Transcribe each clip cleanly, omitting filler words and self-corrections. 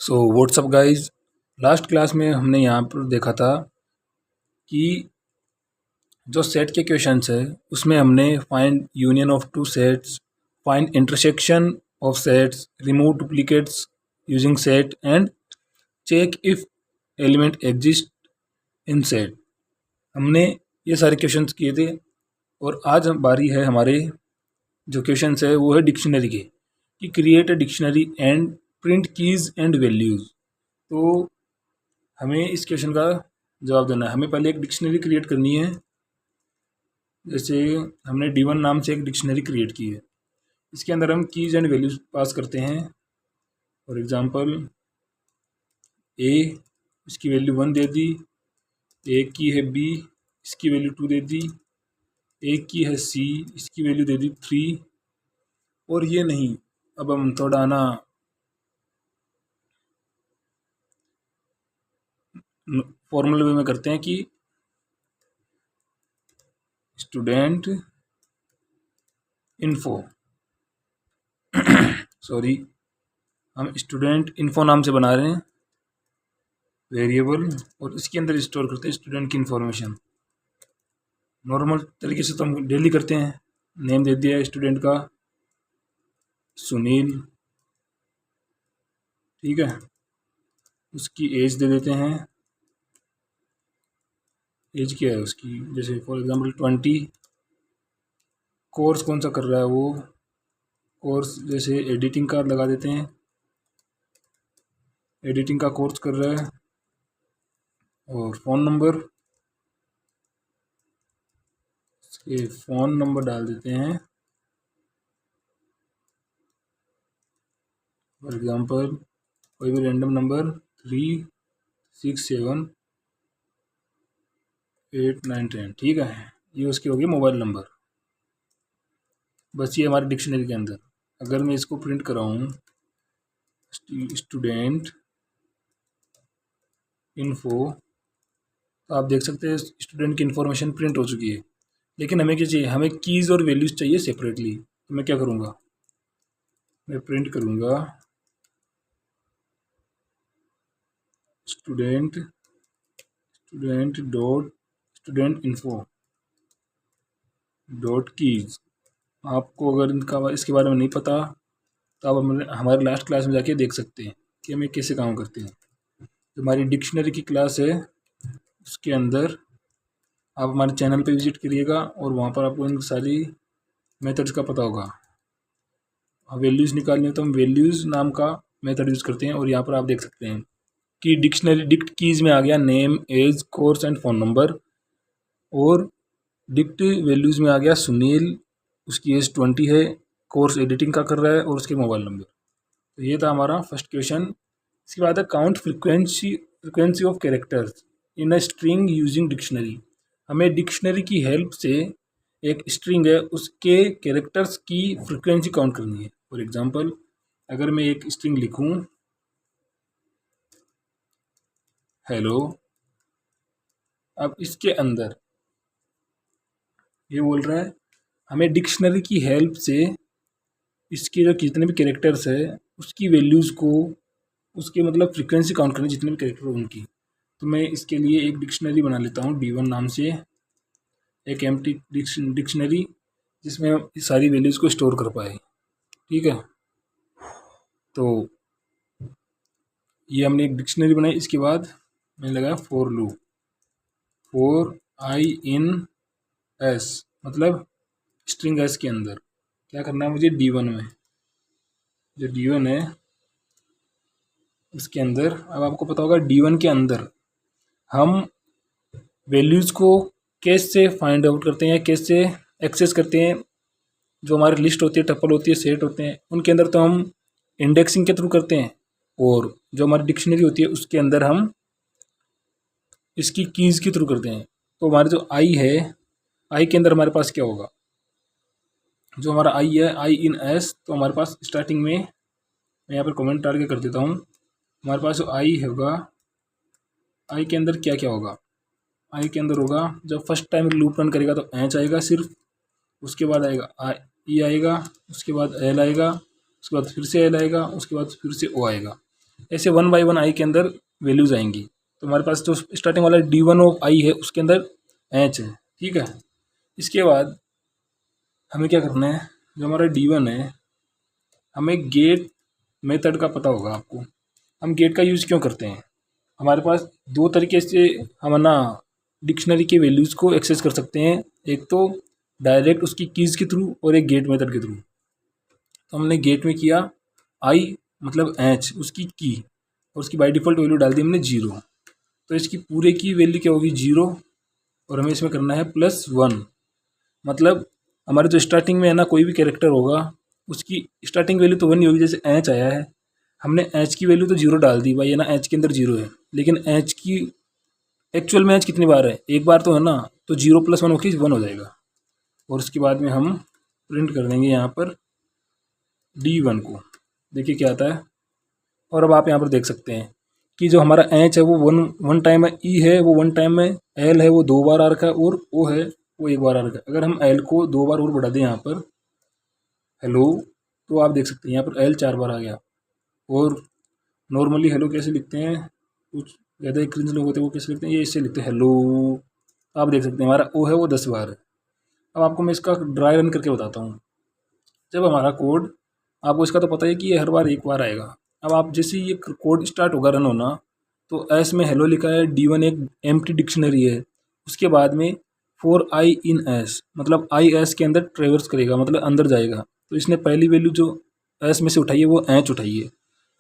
So what's up guys, last class में हमने यहाँ पर देखा था कि जो सेट के क्वेश्चंस है उसमें हमने find union of two sets, find intersection of sets, remove duplicates using set and check if element exist in set, हमने ये सारे क्वेश्चंस किए थे। और आज बारी है हमारे जो क्वेश्चंस है वो है डिक्शनरी के, कि create a dictionary and print keys and values. तो हमें इस क्वेश्चन का जवाब देना है। हमें पहले एक डिक्शनरी क्रिएट करनी है। जैसे हमने D1 नाम से एक डिक्शनरी क्रिएट की है, इसके अंदर हम कीज़ एंड वैल्यूज़ पास करते हैं। फॉर एग्जांपल A, इसकी वैल्यू 1 दे दी, एक की है B, इसकी वैल्यू 2 दे दी, एक की है C, इसकी वैल्यू दे दी 3। और ये नहीं, अब हम थोड़ा ना फॉर्मल वे में करते हैं कि स्टूडेंट इन्फो सॉरी, हम स्टूडेंट इन्फो नाम से बना रहे हैं वेरिएबल, और इसके अंदर स्टोर करते हैं स्टूडेंट की इन्फॉर्मेशन। नॉर्मल तरीके से तो हम डेली करते हैं। नेम दे दिया स्टूडेंट का सुनील, ठीक है। उसकी एज दे देते हैं, एज क्या है उसकी, जैसे फॉर एग्जांपल 20। कोर्स कौन सा कर रहा है वो, कोर्स जैसे एडिटिंग का लगा देते हैं, एडिटिंग का कोर्स कर रहा है। और फ़ोन नंबर, ये फ़ोन नंबर डाल देते हैं। फॉर एग्जांपल कोई भी रैंडम नंबर 36789110, ठीक है। ये उसकी होगी मोबाइल नंबर। बस ये हमारी डिक्शनरी के अंदर। अगर मैं इसको प्रिंट कराऊँ स्टूडेंट इन्फो, तो आप देख सकते हैं स्टूडेंट की इन्फॉर्मेशन प्रिंट हो चुकी है। लेकिन हमें क्या चाहिए, हमें कीज़ और वैल्यूज़ चाहिए सेपरेटली। तो मैं क्या करूँगा, मैं प्रिंट करूँगा student dot student info dot keys. आपको अगर इनका इसके बारे में नहीं पता तो आप हमारे लास्ट क्लास में जाके देख सकते हैं कि हमें कैसे काम करते हैं। जो हमारी डिक्शनरी की क्लास है उसके अंदर आप हमारे चैनल पे विज़िट करिएगा और वहाँ पर आपको इन सारी मेथड्स का पता होगा। वैल्यूज़ निकालनी है तो हम वैल्यूज़ नाम का मेथड यूज़ करते हैं। और यहाँ पर आप देख सकते हैं कि डिक्शनरी डिक्ट कीज़ में आ गया name, age, course and phone number. और डिक्ट वैल्यूज़ में आ गया सुनील, उसकी एज 20 है, कोर्स एडिटिंग का कर रहा है, और उसके मोबाइल नंबर। तो ये था हमारा फर्स्ट क्वेश्चन। इसके बाद है count frequency of characters in a string using dictionary. हमें डिक्शनरी की हेल्प से एक स्ट्रिंग है उसके कैरेक्टर्स की फ्रिक्वेंसी काउंट करनी है। फॉर एग्जांपल अगर मैं एक स्ट्रिंग लिखूं हेलो, अब इसके अंदर ये बोल रहा है हमें डिक्शनरी की हेल्प से इसके जो जितने भी कैरेक्टर्स है उसकी वैल्यूज़ को, उसके मतलब फ्रीक्वेंसी काउंट करनी जितने भी कैरेक्टर हो उनकी। तो मैं इसके लिए एक डिक्शनरी बना लेता हूँ D1 नाम से, एक एम्प्टी डिक्शनरी जिसमें हम सारी वैल्यूज़ को स्टोर कर पाए, ठीक है। तो ये हमने एक डिक्शनरी बनाई। इसके बाद मैंने लगाया for loop, for I in S, मतलब स्ट्रिंग एस के अंदर क्या करना है मुझे, D1 में जो D1 है उसके अंदर। अब आपको पता होगा D1 के अंदर हम वैल्यूज़ को कैसे फाइंड आउट करते हैं, कैसे एक्सेस करते हैं। जो हमारी लिस्ट होती है, टपल होती है, सेट होते हैं, उनके अंदर तो हम इंडेक्सिंग के थ्रू करते हैं। और जो हमारी डिक्शनरी होती है उसके अंदर हम इसकी कीज़ के थ्रू करते हैं। तो हमारे जो आई है, आई के अंदर हमारे पास क्या होगा, जो हमारा आई है आई इन एस, तो हमारे पास स्टार्टिंग में मैं यहाँ पर कमेंट डाल के कर देता हूँ। हमारे पास जो आई होगा, आई के अंदर क्या क्या होगा, आई के अंदर होगा जब फर्स्ट टाइम लूप रन करेगा तो एच आएगा सिर्फ, उसके बाद आएगा ई आएगा, उसके बाद एल आएगा, उसके बाद फिर से एल आएगा, उसके बाद फिर से ओ आएगा। ऐसे 1 बाई 1 आई के अंदर वैल्यूज़ आएंगी। तो हमारे पास जो स्टार्टिंग वाला D1 ऑफ आई है उसके अंदर एच है, ठीक है। इसके बाद हमें क्या करना है, जो हमारा D1 है, हमें गेट मेथड का पता होगा आपको। हम गेट का यूज़ क्यों करते हैं, हमारे पास दो तरीके से हम ना डिक्शनरी के वैल्यूज़ को एक्सेस कर सकते हैं, एक तो डायरेक्ट उसकी कीज़ के थ्रू और एक गेट मेथड के थ्रू। तो हमने गेट में किया आई मतलब एच उसकी की, और उसकी बाय डिफ़ॉल्ट वैल्यू डाल दी हमने 0। तो इसकी पूरे की वैल्यू क्या होगी 0, और हमें इसमें करना है +1। मतलब हमारे जो स्टार्टिंग में है ना कोई भी कैरेक्टर होगा उसकी स्टार्टिंग वैल्यू तो 1 ही होगी। जैसे एच आया है, हमने एच की वैल्यू तो 0 डाल दी भाई, है ना, एच के अंदर 0 है, लेकिन एच की एक्चुअल में एच कितनी बार है, एक बार तो है ना, तो 0 + 1 होकर 1 हो जाएगा। और उसके बाद में हम प्रिंट कर देंगे यहाँ पर D1 को, देखिए क्या आता है। और अब आप यहाँ पर देख सकते हैं कि जो हमारा एच है वो वन टाइम है, ई है वो 1 टाइम है, एल है वो 2 बार आ रखा है, और ओ है वो 1 बार आ रखा है। अगर हम एल को 2 बार और बढ़ा दें यहाँ पर हेलो, तो आप देख सकते हैं यहाँ पर एल 4 बार आ गया। और नॉर्मली हेलो कैसे लिखते हैं, कुछ ज़्यादा क्रिंज लोग होते हैं वो कैसे लिखते हैं, ये इससे लिखते हैं हेलो। आप देख सकते हैं हमारा ओ है वो 10 बार है। अब आपको मैं इसका ड्राई रन करके बताता हूँ। जब हमारा कोड, आपको इसका तो पता है कि ये हर बार 1 बार आएगा। अब आप जैसे ये कोड स्टार्ट होगा रन होना, तो एस में हेलो लिखा है, D1 एक एम्प्टी डिक्शनरी है, उसके बाद में फॉर आई इन एस, मतलब आई एस के अंदर ट्रेवर्स करेगा, मतलब अंदर जाएगा। तो इसने पहली वैल्यू जो एस में से उठाई है वो एच उठाई है।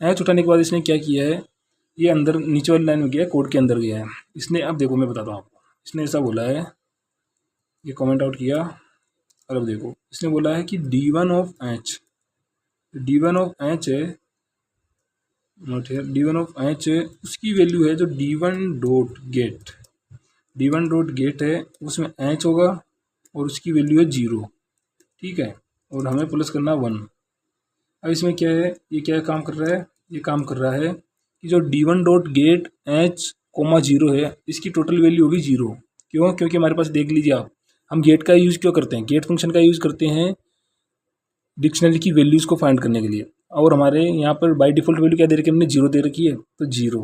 एच उठाने के बाद इसने क्या किया है, ये अंदर नीचे वाली लाइन में गया है, कोड के अंदर गया है इसने। अब देखो मैं बताता हूँ आपको, इसने ऐसा बोला है, ये कमेंट आउट किया, और अब देखो इसने बोला है कि D1 of H, D1 of H है नोट है, D1 ऑफ एच उसकी वैल्यू है जो D1 डॉट गेट है, उसमें एच होगा और उसकी वैल्यू है 0, ठीक है। और हमें प्लस करना 1। अब इसमें क्या है, ये क्या काम कर रहा है, ये काम कर रहा है कि जो D1 dot gate H coma 0 है, इसकी टोटल वैल्यू होगी 0। क्यों, क्योंकि हमारे पास देख लीजिए आप, हम गेट का यूज़ क्यों करते हैं, गेट फंक्शन का यूज़ करते हैं डिक्शनरी की वैल्यूज़ को फाइंड करने के लिए। और हमारे यहाँ पर बाय डिफ़ॉल्ट वैल्यू क्या दे रखी है, हमने 0 दे रखी है, तो 0।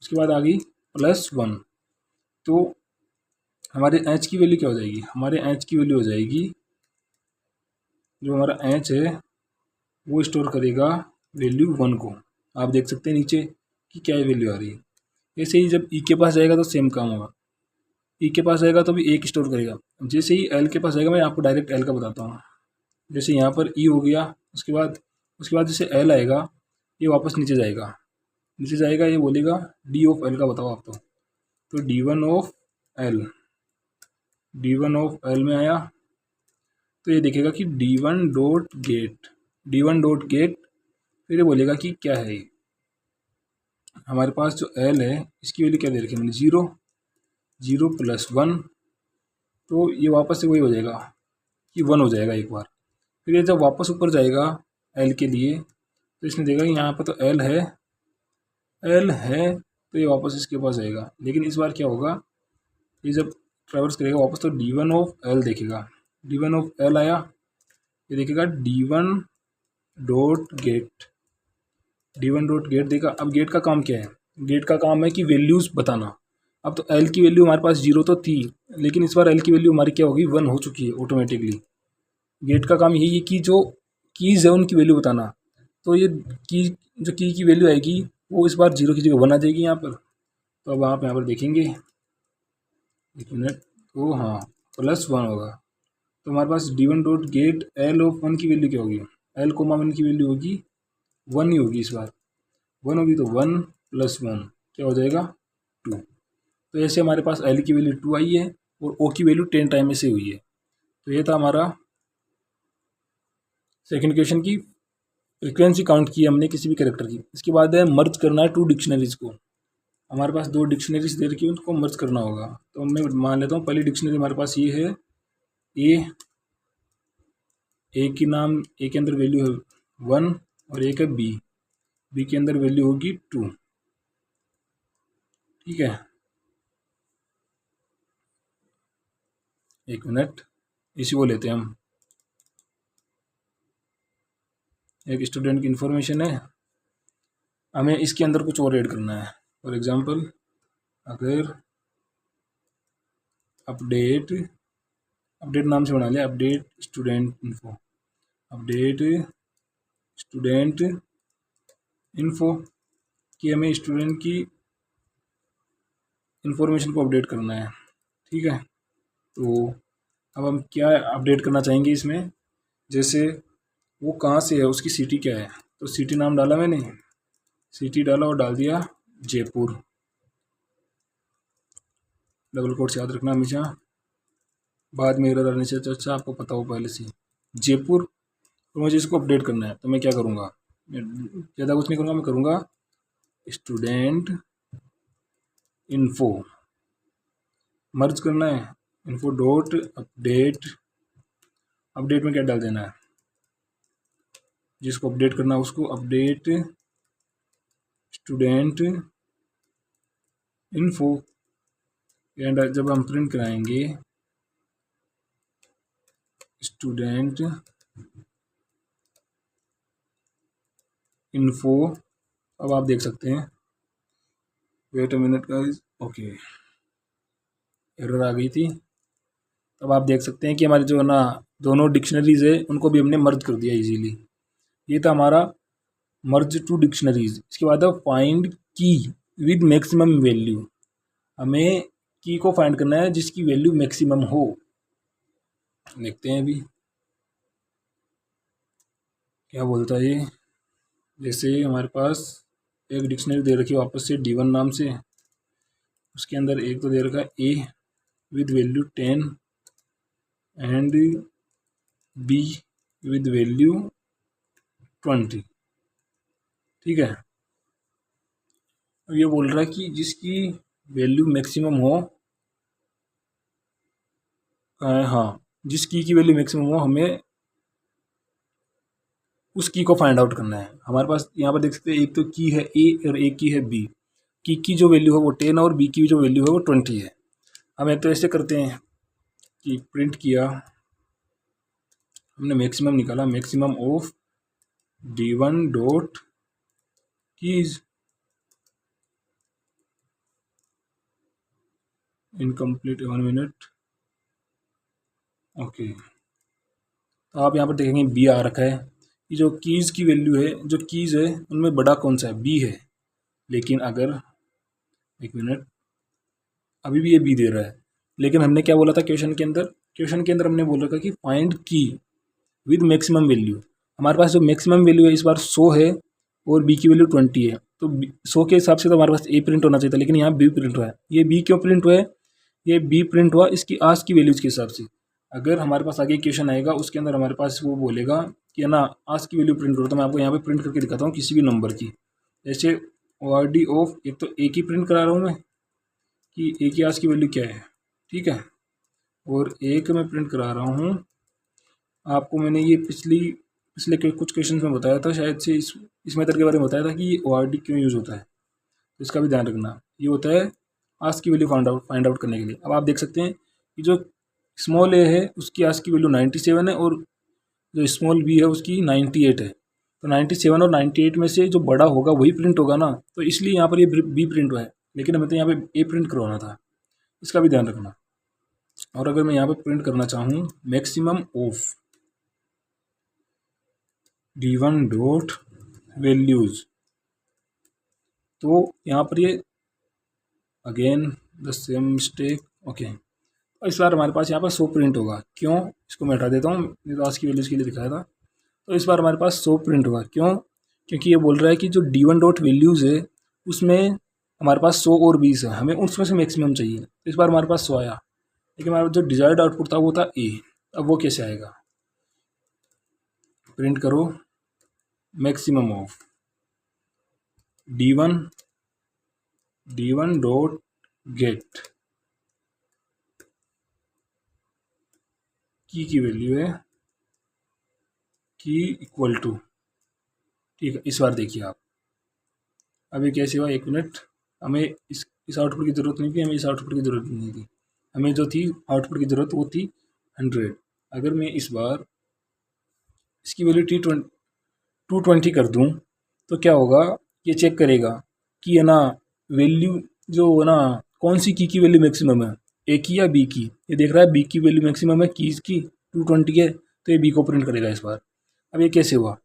उसके बाद आ गई +1, तो हमारे एच की वैल्यू क्या हो जाएगी, हमारे एच की वैल्यू हो जाएगी, जो हमारा एच है वो स्टोर करेगा वैल्यू 1 को। आप देख सकते हैं नीचे कि क्या वैल्यू आ रही है। ऐसे ही जब ई के पास जाएगा तो सेम काम होगा, ई के पास जाएगा तो भी 1 स्टोर करेगा। जैसे ही एल के पास जाएगा, मैं आपको डायरेक्ट एल का बताता हूँ। जैसे यहाँ पर ई हो गया, उसके बाद जैसे एल आएगा, ये वापस नीचे जाएगा, ये बोलेगा डी ऑफ एल का बताओ आप। तो डी वन ऑफ एल में आया, तो ये देखेगा कि डी वन डॉट गेट, फिर ये बोलेगा कि क्या है ये, हमारे पास जो एल है इसकी वैल्यू क्या दे रखी है मैंने 0, 0 + 1, तो ये वापस से वही हो जाएगा कि 1 हो जाएगा एक बार। फिर ये जब वापस ऊपर जाएगा एल के लिए, तो इसने देखा कि यहाँ पर तो एल है, तो ये वापस इसके पास आएगा। लेकिन इस बार क्या होगा, ये जब ट्रैवर्स करेगा वापस, तो D1 ऑफ एल देखेगा, D1 ऑफ एल आया, ये देखेगा D1 डॉट गेट देखा। अब गेट का काम क्या है, गेट का काम है कि वैल्यूज़ बताना। अब तो एल की वैल्यू हमारे पास 0 तो थी, लेकिन इस बार एल की वैल्यू हमारी क्या होगी, 1 हो चुकी है ऑटोमेटिकली। गेट का काम यही है कि जो कीज़ है उनकी वैल्यू बताना। तो ये की वैल्यू आएगी वो इस बार 0 की जगह 1 आ जाएगी यहाँ पर। तो अब आप यहाँ पर देखेंगे, 1 मिनट, तो हाँ +1 होगा। तो हमारे पास D1 dot gate L of 1 की वैल्यू क्या होगी, एल कोमा 1 की वैल्यू होगी 1 ही होगी, इस बार 1 होगी, तो 1 + 1 क्या हो जाएगा 2। तो ऐसे हमारे पास एल की वैल्यू 2 आई है और ओ की वैल्यू 10 टाइम में से हुई है। तो ये था हमारा सेकंड क्वेश्चन की फ्रीक्वेंसी काउंट की हमने किसी भी कैरेक्टर की। इसके बाद है मर्ज करना है 2 डिक्शनरीज़ को। हमारे पास 2 डिक्शनरीज दे रखी है, उनको मर्ज करना होगा। तो मैं मान लेता हूँ पहली डिक्शनरी हमारे पास ये है ए की नाम, ए के अंदर वैल्यू है 1, और एक है बी के अंदर वैल्यू होगी 2, ठीक है। 1 मिनट, इसी को लेते हैं हम, एक स्टूडेंट की इन्फॉर्मेशन है, हमें इसके अंदर कुछ और ऐड करना है। फॉर एग्जांपल अगर अपडेट नाम से बना लिया, update student info, update student info कि हमें स्टूडेंट की इंफॉर्मेशन को अपडेट करना है। ठीक है, तो अब हम क्या अपडेट करना चाहेंगे इसमें, जैसे वो कहाँ से है, उसकी सिटी क्या है, तो सिटी नाम डाला मैंने, सिटी डाला और डाल दिया जयपुर। डबल कोट्स याद रखना हमेशा, बाद में एरर आने से अच्छा आपको पता हो पहले से। जयपुर, तो मुझे इसको अपडेट करना है, तो मैं क्या करूँगा, ज़्यादा कुछ नहीं करूँगा, मैं करूँगा स्टूडेंट इन्फो, मर्ज करना है, इन्फो डॉट अपडेट, अपडेट में क्या डाल देना है, जिसको अपडेट करना है उसको अपडेट स्टूडेंट इन्फो। एंड जब हम प्रिंट कराएंगे स्टूडेंट इन्फो, अब आप देख सकते हैं, wait a minute guys, okay error आ गई थी। अब आप देख सकते हैं कि हमारी जो है ना दोनों डिक्शनरीज है उनको भी हमने मर्ज कर दिया इजीली। ये था हमारा मर्ज टू डिक्शनरीज। इसके बाद फाइंड की विद मैक्सिमम वैल्यू, हमें की को फाइंड करना है जिसकी वैल्यू मैक्सिमम हो। देखते हैं अभी क्या बोलता है ये। जैसे हमारे पास एक डिक्शनरी दे रखी है वापस से D1 नाम से, उसके अंदर एक तो दे रखा है ए with value 10 and be with value 20। ठीक है, अब ये बोल रहा है कि जिसकी वैल्यू मैक्सिमम हो, हाँ जिस की वैल्यू मैक्सिमम हो हमें उस की को फाइंड आउट करना है। हमारे पास यहाँ पर देख सकते हैं एक तो की है ए और एक की है बी, की जो वैल्यू है वो 10 और बी की जो वैल्यू है वो 20 है। हमें तो ऐसे करते हैं कि प्रिंट किया, हमने मैक्सिमम निकाला, maximum of D1 dot keys, incomplete 1 minute, okay. तो आप यहाँ पर देखेंगे बी आ रखा है, कि जो कीज़ की वैल्यू है, जो कीज़ है उनमें बड़ा कौन सा है, बी है। लेकिन अगर एक मिनट, अभी भी ये बी दे रहा है, लेकिन हमने क्या बोला था क्वेश्चन के अंदर, क्वेश्चन के अंदर हमने बोल रखा कि फाइंड की विद मैक्सिमम वैल्यू। हमारे पास जो मैक्सिमम वैल्यू है इस बार 100 है और बी की वैल्यू 20 है, तो 100 के हिसाब से तो हमारे पास ए प्रिंट होना चाहिए था, लेकिन यहाँ बी प्रिंट हुआ है। ये बी क्यों प्रिंट हुआ है, ये बी प्रिंट हुआ इसकी आज की वैल्यूज़ के हिसाब से। अगर हमारे पास आगे क्वेश्चन आएगा उसके अंदर हमारे पास वो बोलेगा कि है ना आज की वैल्यू प्रिंट करो, तो मैं आपको यहाँ पे प्रिंट करके दिखाता हूँ किसी भी नंबर की। जैसे ORD ऑफ, एक तो ए की प्रिंट करा रहा हूँ मैं कि ए की आज की वैल्यू क्या है, ठीक है, और एक मैं प्रिंट करा रहा हूँ, आपको मैंने ये पिछले कुछ क्वेश्चन में बताया था शायद से, इस मेथड के बारे में बताया था कि ये ORD क्यों यूज़ होता है, तो इसका भी ध्यान रखना। ये होता है आज की वैल्यू फाइंड आउट करने के लिए। अब आप देख सकते हैं कि जो स्मॉल ए है उसकी आज की वैल्यू 97 है और जो स्मॉल बी है उसकी 98 है। तो 97 और 98 में से जो बड़ा होगा वही प्रिंट होगा ना, तो इसलिए यहाँ पर ये बी प्रिंट हुआ है, लेकिन हमें तो यहाँ पे ए प्रिंट करवाना था, इसका भी ध्यान रखना। और अगर मैं यहाँ पे प्रिंट करना चाहूँ maximum of D1 dot values, तो यहाँ पर ये again the same mistake, okay. इस बार हमारे पास यहाँ पर 100 प्रिंट होगा, क्यों, इसको मैं हटा देता हूँ, ये तो आज की वैल्यूज़ के लिए दिखाया था। तो इस बार हमारे पास 100 प्रिंट होगा, क्यों, क्योंकि ये बोल रहा है कि जो D1 डॉट वैल्यूज़ है उसमें हमारे पास 100 और 20 है, हमें उसमें से मैक्सिमम चाहिए। तो इस बार हमारे पास 100 आया, लेकिन हमारा जो डिजायर्ड आउटपुट था वो था ए। अब वो कैसे आएगा, प्रिंट करो maximum of D1 dot gate, की वैल्यू है की इक्वल टू, ठीक है। इस बार देखिए आप, अभी कैसे हुआ, एक मिनट, हमें इस आउटपुट की ज़रूरत नहीं थी, हमें इस आउटपुट की ज़रूरत नहीं थी, हमें जो थी आउटपुट की ज़रूरत वो थी 100। अगर मैं इस बार इसकी वैल्यू 220 कर दूं तो क्या होगा, ये चेक करेगा कि है ना वैल्यू जो है ना कौन सी की वैल्यू मैक्सिमम है, ए की या बी की। ये देख रहा है बी की वैल्यू मैक्सिमम है, कीज़ की 220 है, तो ये बी को प्रिंट करेगा इस बार। अब ये कैसे हुआ,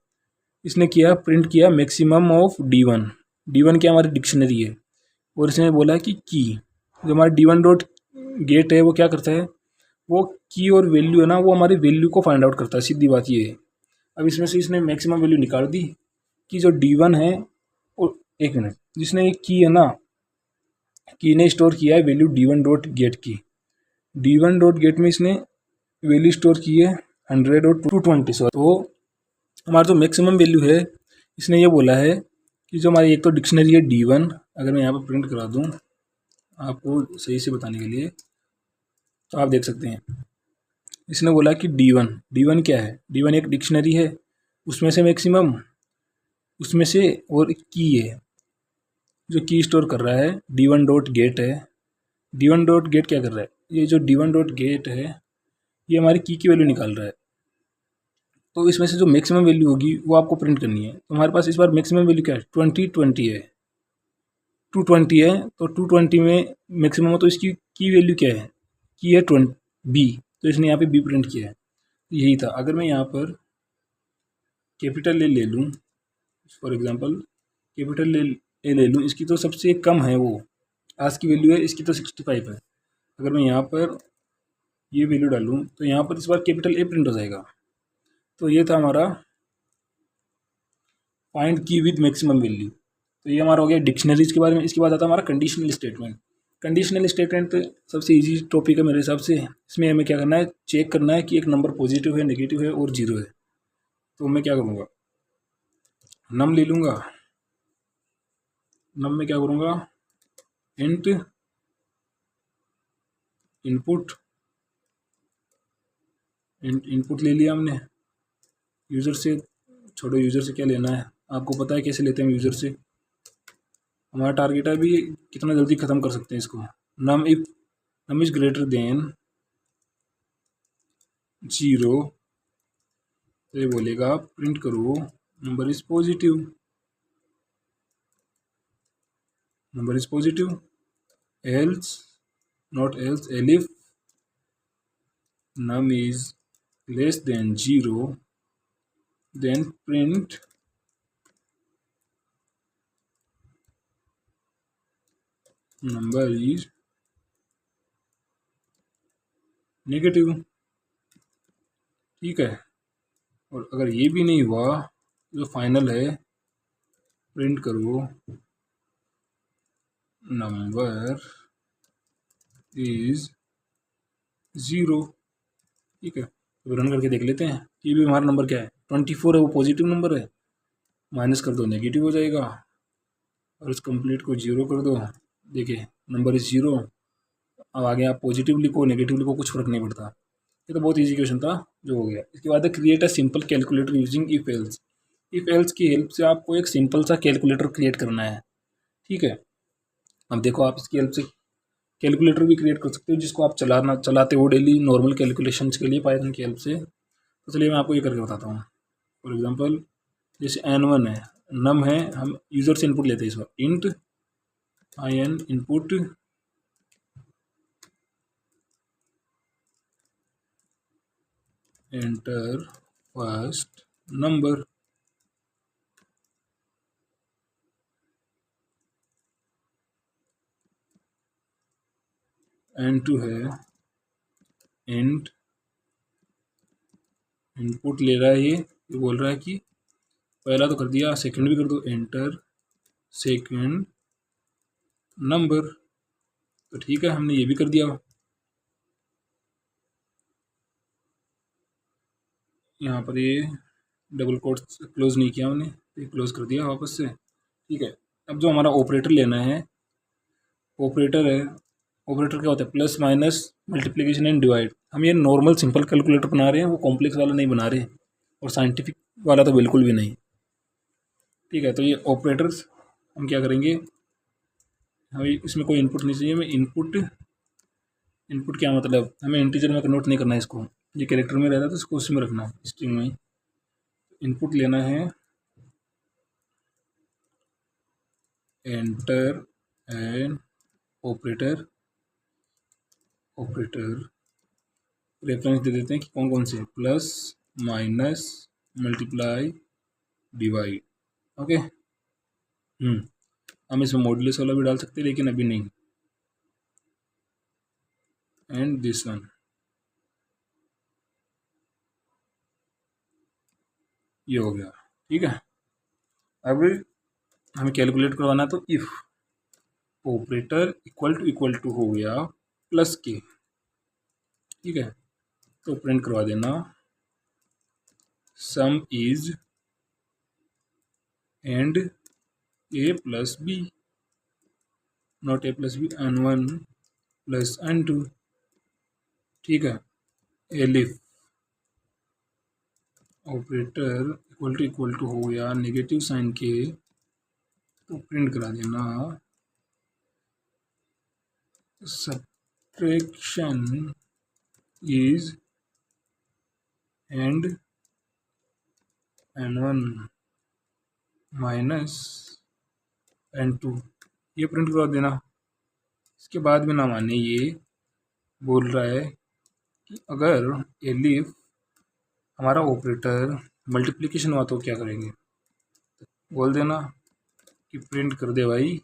इसने किया प्रिंट किया मैक्सिमम ऑफ D1। D1 क्या हमारी डिक्शनरी है, और इसने बोला कि की जो हमारा D1 डॉट गेट है वो क्या करता है, वो की और वैल्यू है ना वो हमारी वैल्यू को फाइंड आउट करता है, सीधी बात ये है। अब इसमें से इसने मैक्सिमम वैल्यू निकाल दी कि जो D1 है, और एक मिनट, जिसने ये की है ना, की ने स्टोर किया है वैल्यू D1 डॉट गेट की। D1 डॉट गेट में इसने वैल्यू स्टोर की है 100 और 220। तो हमारा जो मैक्सिमम वैल्यू है, इसने ये बोला है कि जो हमारी एक तो डिक्शनरी है D1, अगर मैं यहाँ पर प्रिंट करा दूँ आपको सही से बताने के लिए, तो आप देख सकते हैं इसने बोला कि D1 क्या है, D1 एक डिक्शनरी है, उसमें से मैक्सिमम, उसमें से और की है, जो की स्टोर कर रहा है D1 डॉट गेट है। D1 डॉट गेट क्या कर रहा है, ये जो D1 डॉट गेट है ये हमारी की वैल्यू निकाल रहा है। तो इसमें से जो मैक्सिमम वैल्यू होगी वो आपको प्रिंट करनी है। तो हमारे पास इस बार मैक्सिमम वैल्यू क्या है, 20 है, 220 है, तो 220 में मैक्सिमम हो, तो इसकी की वैल्यू क्या है, की है 20 बी, तो इसने यहाँ पे बी प्रिंट किया है। यही था। अगर मैं यहाँ पर कैपिटल ए ले लूँ, फॉर एग्जांपल कैपिटल ए ले लूँ, इसकी तो सबसे कम है, वो आज की वैल्यू है इसकी तो 65 है। अगर मैं यहाँ पर ये वैल्यू डालूँ तो यहाँ पर इस बार कैपिटल ए प्रिंट हो जाएगा। तो ये था हमारा फाइंड की विद मैक्सिमम वैल्यू। तो ये हमारा हो गया डिक्शनरीज के बारे में। इसके बाद आता है हमारा कंडीशनल स्टेटमेंट। कंडीशनल स्टेटमेंट सबसे इजी टॉपिक है मेरे हिसाब से। इसमें हमें क्या करना है, चेक करना है कि एक नंबर पॉजिटिव है, नेगेटिव है और जीरो है। तो मैं क्या करूँगा, नम ले लूँगा, नम में क्या करूँगा, इंट इनपुट ले लिया हमने। यूज़र से छोड़ो, यूज़र से क्या लेना है, आपको पता है कैसे लेते हैं यूज़र से। हमारा टारगेट है अभी कितना जल्दी ख़त्म कर सकते हैं इसको। नम इज़ ग्रेटर देन 0, तो ये बोलेगा प्रिंट करो number is positive, number is positive. Else not else, elif num is less than 0, then print number is negative. ठीक है, और अगर ये भी नहीं हुआ, जो फाइनल है, प्रिंट करो नंबर इज 0। ठीक है, तो रन करके देख लेते हैं कि भी हमारा नंबर क्या है, 24 है, वो पॉजिटिव नंबर है, माइनस कर दो नेगेटिव हो जाएगा, और इस कंप्लीट को 0 कर दो। देखिए नंबर इज 0। अब आगे आप पॉजिटिव लिखो नेगेटिव लिखो, कुछ फर्क नहीं पड़ता। ये तो बहुत इजी क्वेश्चन था जो हो गया। इसके बाद है create a simple calculator using if else. If else की हेल्प से आपको एक सिंपल सा कैलकुलेटर क्रिएट करना है। ठीक है, अब देखो आप इसकी हेल्प से कैलकुलेटर भी क्रिएट कर सकते हो, जिसको आप चलाते हो डेली नॉर्मल कैलकुलेशंस के लिए पाइथन की हेल्प से। तो चलिए मैं आपको ये करके बताता हूँ। फॉर एग्जांपल जैसे n1 है, नम है, हम यूज़र से इनपुट लेते हैं इस बार, int in input enter first number. n2 है, इंट इनपुट ले रहा है, ये बोल रहा है कि पहला तो कर दिया, सेकंड भी कर दो, एंटर सेकंड नंबर। तो ठीक है, हमने ये भी कर दिया। यहाँ पर ये डबल कोट क्लोज नहीं किया हमने, ये क्लोज कर दिया वापस से। ठीक है, अब जो हमारा ऑपरेटर लेना है, ऑपरेटर है, ऑपरेटर क्या होता है, plus minus multiplication and divide. हम ये नॉर्मल सिंपल कैलकुलेटर बना रहे हैं, वो कॉम्प्लेक्स वाला नहीं बना रहे, और साइंटिफिक वाला तो बिल्कुल भी नहीं। ठीक है, तो ये ऑपरेटर्स हम क्या करेंगे, हमें इसमें कोई इनपुट नहीं चाहिए, हमें इनपुट क्या मतलब, हमें इंटीजर में कन्वर्ट नहीं करना है इसको, ये कैरेक्टर में रहता है तो इसको उसमें रखना है, स्ट्रिंग में। इनपुट लेना है एंटर एन ऑपरेटर रेफरेंस दे देते हैं कि कौन कौन से, plus, minus, multiply, divide. Okay. हम इसमें मॉड्यूलस वाला भी डाल सकते हैं लेकिन अभी नहीं। एंड दिस वन, ये हो गया। ठीक है, अब हमें कैलकुलेट करवाना, तो इफ ऑपरेटर इक्वल टू हो गया प्लस के, ठीक है, तो प्रिंट करवा देना sum is and A plus B, not A plus B, n1 plus n2। ठीक है, एलिफ ऑपरेटर इक्वल टू हो गया नेगेटिव साइन के, तो प्रिंट करा देना subtraction is and n1 minus n2, ये प्रिंट करवा देना। इसके बाद में ना माने, ये बोल रहा है कि अगर एलिफ हमारा ऑपरेटर मल्टीप्लिकेशन हुआ तो क्या करेंगे, बोल देना कि प्रिंट कर दे भाई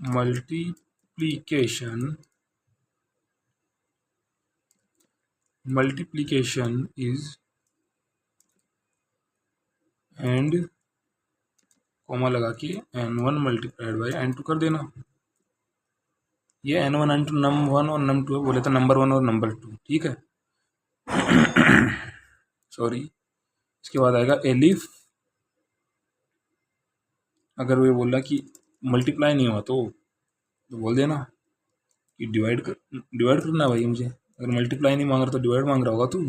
मल्टीप्लिकेशन इज एंड कॉमा लगा के n1 मल्टीप्लाइड बाई n2 कर देना। ये n1 n2 num1 और num2 है, बोले तो नंबर 1 और नंबर 2। ठीक है, सॉरी। इसके बाद आएगा एलिफ, अगर वो बोला कि मल्टीप्लाई नहीं हुआ तो बोल देना कि डिवाइड करना भाई मुझे, अगर मल्टीप्लाई नहीं मांग रहा तो डिवाइड मांग रहा होगा तू,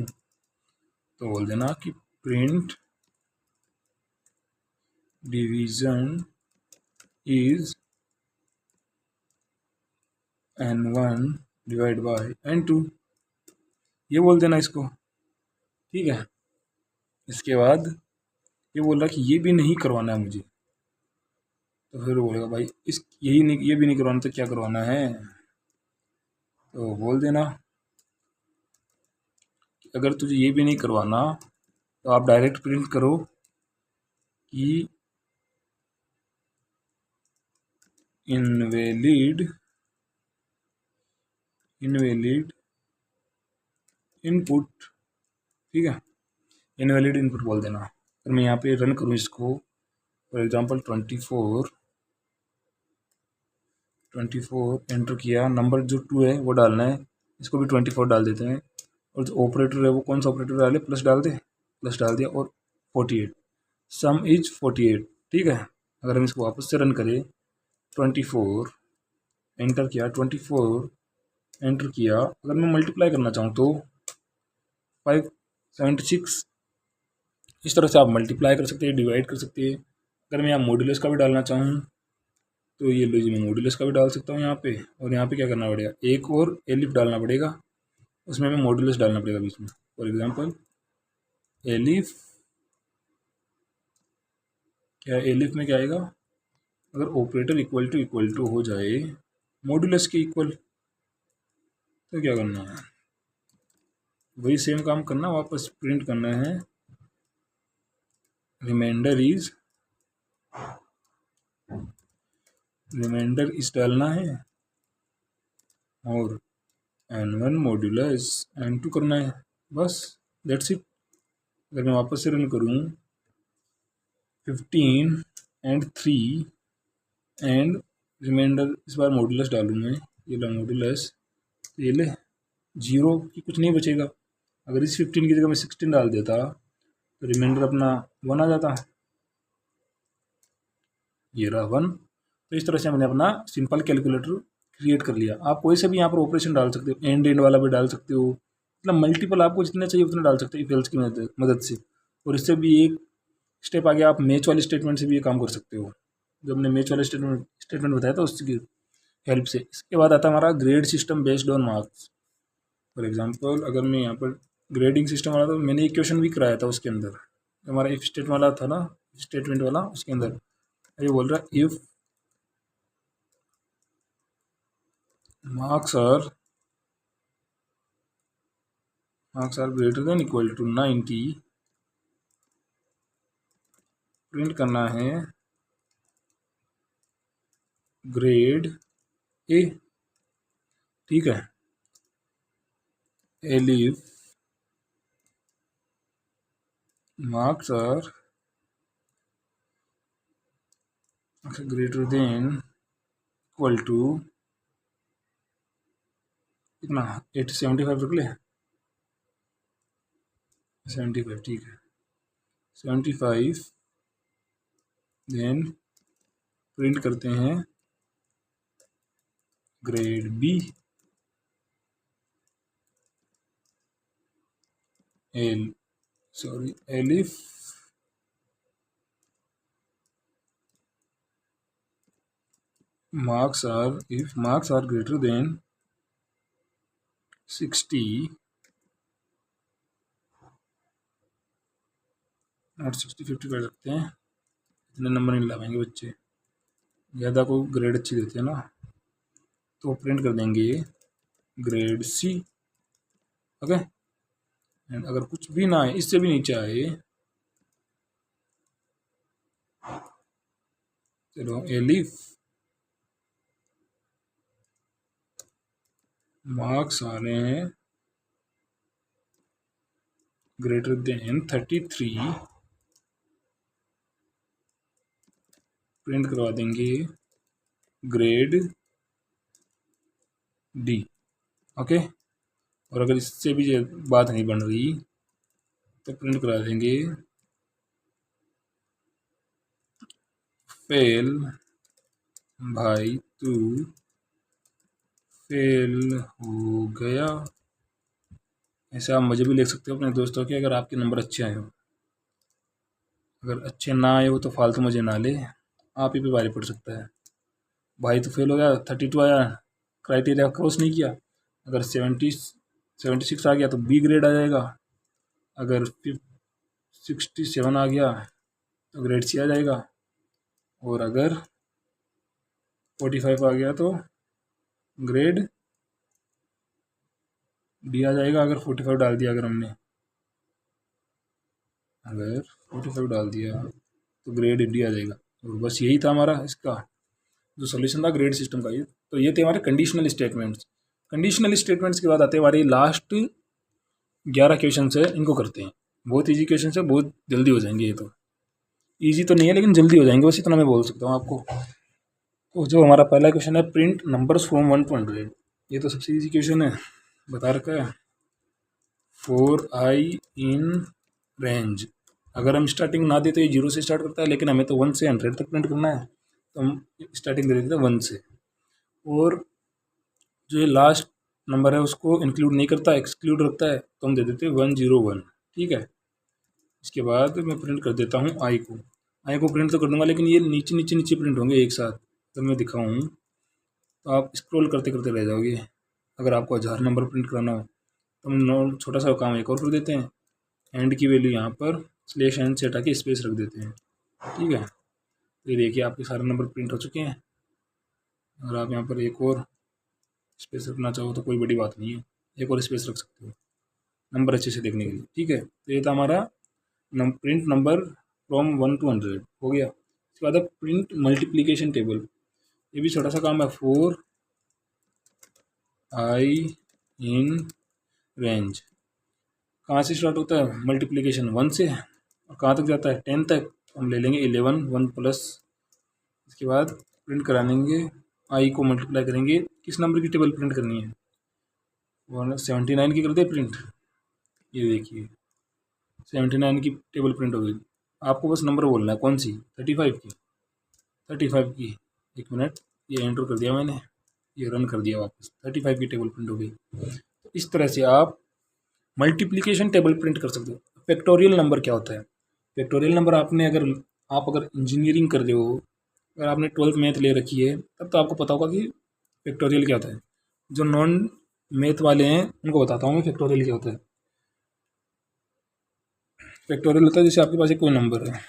तो बोल देना कि print division is n1 divide by n2, ये बोल देना इसको। ठीक है, इसके बाद ये बोल रहा कि ये भी नहीं करवाना है मुझे, तो फिर बोलेगा भाई ये भी नहीं करवाना तो क्या करवाना है, तो बोल देना कि अगर तुझे ये भी नहीं करवाना तो आप डायरेक्ट प्रिंट करो कि इनवैलिड इनपुट। ठीक है, इनवैलिड इनपुट बोल देना। अगर मैं यहाँ पे रन करूँ इसको, फॉर एग्जांपल 24 एंटर किया, नंबर जो 2 है वो डालना है, इसको भी 24 डाल देते हैं, और जो ऑपरेटर है वो कौन सा ऑपरेटर डाले, प्लस डाल दे, प्लस डाल दिया, और 48, सम इज 48। ठीक है, अगर हम इसको वापस से रन करें, 24 एंटर किया, 24 एंटर किया, अगर मैं मल्टीप्लाई करना चाहूँ तो 576, इस तरह से आप मल्टीप्लाई कर सकते हैं, डिवाइड कर सकते हैं। अगर मैं यहाँ मॉड्यूलस का भी डालना चाहूँ तो ये लो जी, मैं मॉड्यूलस का भी डाल सकता हूँ यहाँ पे, और यहाँ पे क्या करना पड़ेगा, एक और एलिफ डालना पड़ेगा, उसमें हमें मॉड्यूलस डालना पड़ेगा बीच में। फॉर एग्जांपल एलिफ, क्या एलिफ में क्या आएगा, अगर ऑपरेटर इक्वल टू हो जाए मॉड्यूलस के इक्वल, तो क्या करना है, वही सेम काम करना, वापस प्रिंट करना है रिमाइंडर इज डालना है, और n1 मॉड्यूलस n2 करना है, बस दैट्स इट। अगर मैं वापस से रन करूँ, 15 एंड 3 एंड रिमाइंडर, इस बार मॉड्यूलस डालूँ मैं, ये ला मॉड्यूलस, तो ये ले 0 की कुछ नहीं बचेगा। अगर इस 15 की जगह मैं 16 डाल देता तो रिमाइंडर अपना 1 आ जाता, ये रहा 1। तो इस तरह से हमने अपना सिंपल कैलकुलेटर क्रिएट कर लिया। आप कोई से भी यहाँ पर ऑपरेशन डाल सकते हो, एंड वाला भी डाल सकते हो, मतलब मल्टीपल आपको जितने चाहिए उतने डाल सकते हो इफ एल्स की मदद से। और इससे भी एक स्टेप आगे आप मैच वाले स्टेटमेंट से भी ये काम कर सकते हो, जो हमने मैच वाले स्टेटमेंट बताया था उसकी हेल्प से। इसके बाद आता है हमारा grade system based on marks. For example अगर मैं यहाँ पर ग्रेडिंग सिस्टम वाला, तो मैंने एक क्वेश्चन भी कराया था उसके अंदर, हमारा इफ स्टेटमेंट वाला था ना, स्टेटमेंट वाला, उसके अंदर ये बोल रहा है if marks are greater than equal to 90, print करना है ग्रेड ए। ठीक है, elif marks are greater than equal to कितना 75 रख ले, 75। ठीक है, 75 देन प्रिंट करते हैं grade B elif if marks are greater than 60, not 60, 50 कर सकते हैं, इतने नंबर नहीं लगाएंगे बच्चे, ज़्यादा को ग्रेड अच्छी देते हैं ना, तो प्रिंट कर देंगे ग्रेड सी। ओके, एंड अगर कुछ भी ना आए, इससे भी नीचे आए, चलो एलिफ मार्क्स आ रहे हैं ग्रेटर देन 33, प्रिंट करवा देंगे ग्रेड डी। ओके, और अगर इससे भी बात नहीं बन रही तो प्रिंट करा देंगे फेल भाई तू फेल हो गया। ऐसे आप मुझे भी लिख सकते हो अपने दोस्तों के, अगर आपके नंबर अच्छे आए हो। अगर अच्छे ना आए हो तो फालतू मुझे ना ले, आप ही पे भारी पड़ सकता है। भाई तो फेल हो गया, 32 आया, क्राइटेरिया क्रॉस नहीं किया। अगर 76 आ गया तो बी ग्रेड आ जाएगा। अगर 67 आ गया तो ग्रेड सी आ जाएगा। और अगर 45 आ गया तो ग्रेड डी आ जाएगा। अगर 45 डाल दिया, अगर 45 डाल दिया तो ग्रेड डी आ जाएगा। और बस यही था हमारा इसका जो सोल्यूशन था ग्रेड सिस्टम का। ये तो ये थे हमारे कंडीशनल स्टेटमेंट्स। कंडीशनल स्टेटमेंट्स के बाद आते हैं हमारे लास्ट 11 क्वेश्चन है, इनको करते हैं। बहुत ईजी क्वेश्चन है, बहुत जल्दी हो जाएंगे। ये तो ईजी तो नहीं है लेकिन जल्दी हो जाएंगे, बस इतना मैं बोल सकता हूँ आपको। तो जो हमारा पहला क्वेश्चन है, प्रिंट नंबर्स फ्रॉम 1 to 100। ये तो सबसे ईजी क्वेश्चन है, बता रखा है। 4i in range. अगर हम स्टार्टिंग ना दे तो ये 0 से स्टार्ट करता है, लेकिन हमें तो 1 से 100 तक प्रिंट करना है, तो हम स्टार्टिंग दे देते हैं 1 से। और जो ये लास्ट नंबर है उसको इंक्लूड नहीं करता, एक्सक्लूड रखता है, तो हम दे देते हैं 101। ठीक है, इसके बाद मैं प्रिंट कर देता हूँ आई को प्रिंट तो कर दूंगा, लेकिन ये नीचे नीचे नीचे प्रिंट होंगे एक साथ। अगर मैं दिखाऊँ तो आप स्क्रॉल करते करते रह जाओगे। अगर आपको 1000 नंबर प्रिंट कराना हो तो हम छोटा सा काम एक और कर देते हैं, एंड की वैल्यू यहाँ पर /n से हटा के स्पेस रख देते हैं। ठीक है, तो ये देखिए आपके सारे नंबर प्रिंट हो चुके हैं। अगर आप यहाँ पर एक और स्पेस रखना चाहो तो कोई बड़ी बात नहीं है, एक और स्पेस रख सकते हो नंबर अच्छे से देखने के लिए। ठीक है, तो ये था हमारा प्रिंट नंबर फ्रॉम 1 to 100 हो गया। इसके बाद प्रिंट मल्टीप्लिकेशन टेबल। ये भी छोटा सा काम है। 4i इन रेंज कहाँ से स्टार्ट होता है? मल्टीप्लिकेशन 1 से, और कहाँ तक जाता है? 10 तक। हम ले लेंगे 11, 1 प्लस। इसके बाद प्रिंट करा लेंगे, आई को मल्टीप्लाई करेंगे। किस नंबर की टेबल प्रिंट करनी है? 79 की कर दे प्रिंट। ये देखिए 79 की टेबल प्रिंट हो गई। आपको बस नंबर बोलना है, कौन सी? 35 की। 35 की, एक मिनट, ये एंटर कर दिया मैंने, ये रन कर दिया वापस। 35 की टेबल प्रिंट हो गई। तो इस तरह से आप मल्टीप्लिकेशन टेबल प्रिंट कर सकते हो। फैक्टोरियल नंबर क्या होता है? फैक्टोरियल नंबर आप अगर इंजीनियरिंग कर रहे हो, अगर आपने 12th मैथ ले रखी है, तब तो आपको पता होगा कि फैक्टोरियल क्या होता है। जो नॉन मैथ वाले हैं उनको बताता हूँ मैं फैक्टोरियल क्या होता है। फैक्टोरियल होता है जैसे आपके पास एक कोई नंबर है,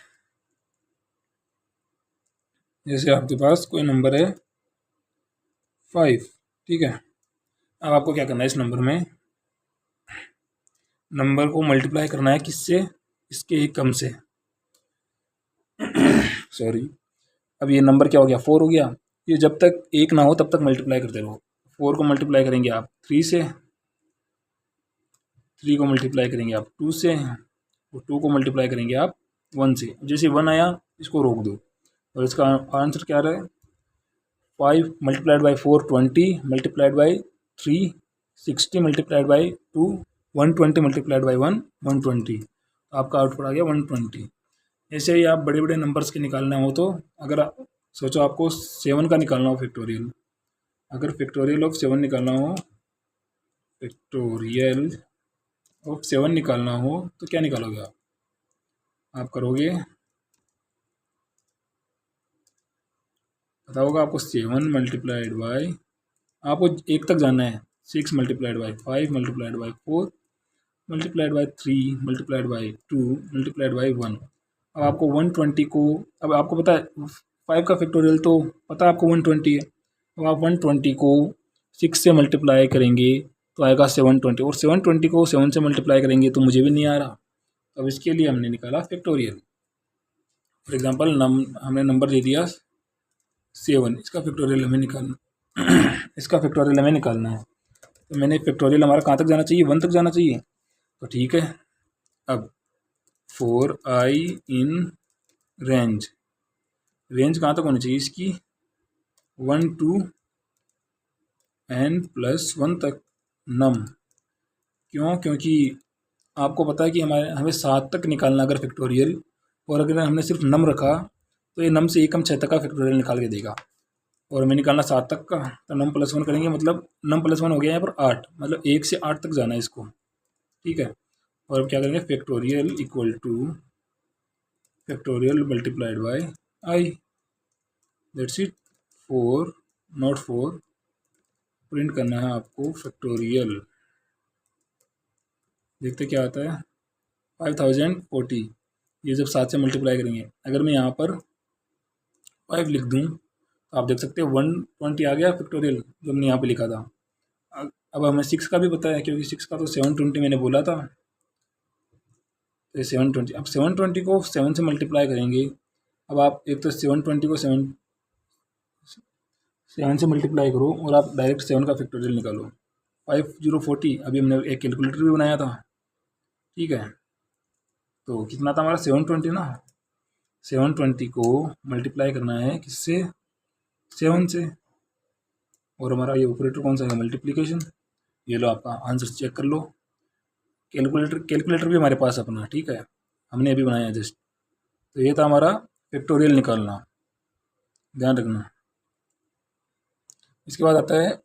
जैसे आपके पास कोई नंबर है 5, ठीक है। अब आपको क्या करना है, इस नंबर को मल्टीप्लाई करना है किससे, इसके एक कम से सॉरी। अब ये नंबर क्या हो गया, 4 हो गया। ये जब तक एक ना हो तब तक मल्टीप्लाई करते रहो। 4 को मल्टीप्लाई करेंगे आप 3 से, 3 को मल्टीप्लाई करेंगे आप 2 से, और 2 को मल्टीप्लाई करेंगे आप 1 से। जैसे 1 आया इसको रोक दो, और इसका आंसर क्या रहा है, 5 multiplied by 4 20, multiplied by 3 60, multiplied by 2 120, multiplied by 1 120। आपका आउटपुट आ गया 120। ऐसे ही आप बड़े बड़े नंबर्स के निकालना हो तो, अगर सोचो आपको 7 का निकालना हो फैक्टोरियल, अगर फैक्टोरियल ऑफ 7 निकालना हो, फैक्टोरियल ऑफ 7 निकालना हो तो क्या निकालोगे आप करोगे, पता होगा आपको, 7 मल्टीप्लाइड बाई, आपको एक तक जाना है, 6 multiplied by 5 multiplied by 4 multiplied by 3 multiplied by 2 multiplied by 1। अब आपको 120 को, अब आपको पता है 5 का फैक्टोरियल तो पता है आपको 120 है। अब आप 120 को 6 से मल्टीप्लाई करेंगे तो आएगा 720, और 720 को 7 से मल्टीप्लाई करेंगे तो मुझे भी नहीं आ रहा। तो अब इसके लिए हमने निकाला फैक्टोरियल। फॉर एग्जांपल हमने नंबर दे दिया 7, इसका फैक्टोरियल हमें निकालना इसका फैक्टोरियल हमें निकालना है। तो मैंने फैक्टोरियल हमारा कहाँ तक जाना चाहिए, 1 तक जाना चाहिए, तो ठीक है। अब 4i इन रेंज, रेंज कहाँ तक होनी चाहिए इसकी, 1 to n+1 तक नम। क्यों, क्योंकि आपको पता है कि हमें 7 तक निकालना अगर फैक्टोरियल, और अगर हमने सिर्फ नम रखा तो ये नम से एक हम 6 तक का फैक्टोरियल निकाल के देगा, और हमें निकालना 7 तक का, तो नम+1 करेंगे, मतलब नम+1 हो गया यहाँ पर 8, मतलब 1 से 8 तक जाना है इसको, ठीक है। और अब क्या करेंगे, factorial equal two factorial multiplied by I, that's it. 4 not 4, print करना है आपको फैक्टोरियल, देखते क्या आता है, 5040। ये जब 7 से मल्टीप्लाई करेंगे, अगर मैं यहाँ पर 5 लिख दूँ तो आप देख सकते हैं 120 आ गया फैक्टोरियल जो हमने यहाँ पे लिखा था। अब हमें 6 का भी पता है, क्योंकि 6 का तो 720 मैंने बोला था, तो 720। अब 720 को 7 से मल्टीप्लाई करेंगे। अब आप एक तो 720 को 7 से मल्टीप्लाई करो, और आप डायरेक्ट 7 का फैक्टोरियल निकालो। 5040, अभी हमने एक कैलकुलेटर भी बनाया था, ठीक है। तो कितना था हमारा, 720 ना, 720 को मल्टीप्लाई करना है किससे, 7 से, और हमारा ये ऑपरेटर कौन सा है, मल्टीप्लिकेशन। ये लो आपका आंसर चेक कर लो। कैलकुलेटर भी हमारे पास अपना, ठीक है, हमने अभी बनाया जस्ट। तो ये था हमारा फैक्टोरियल निकालना, ध्यान रखना। इसके बाद आता है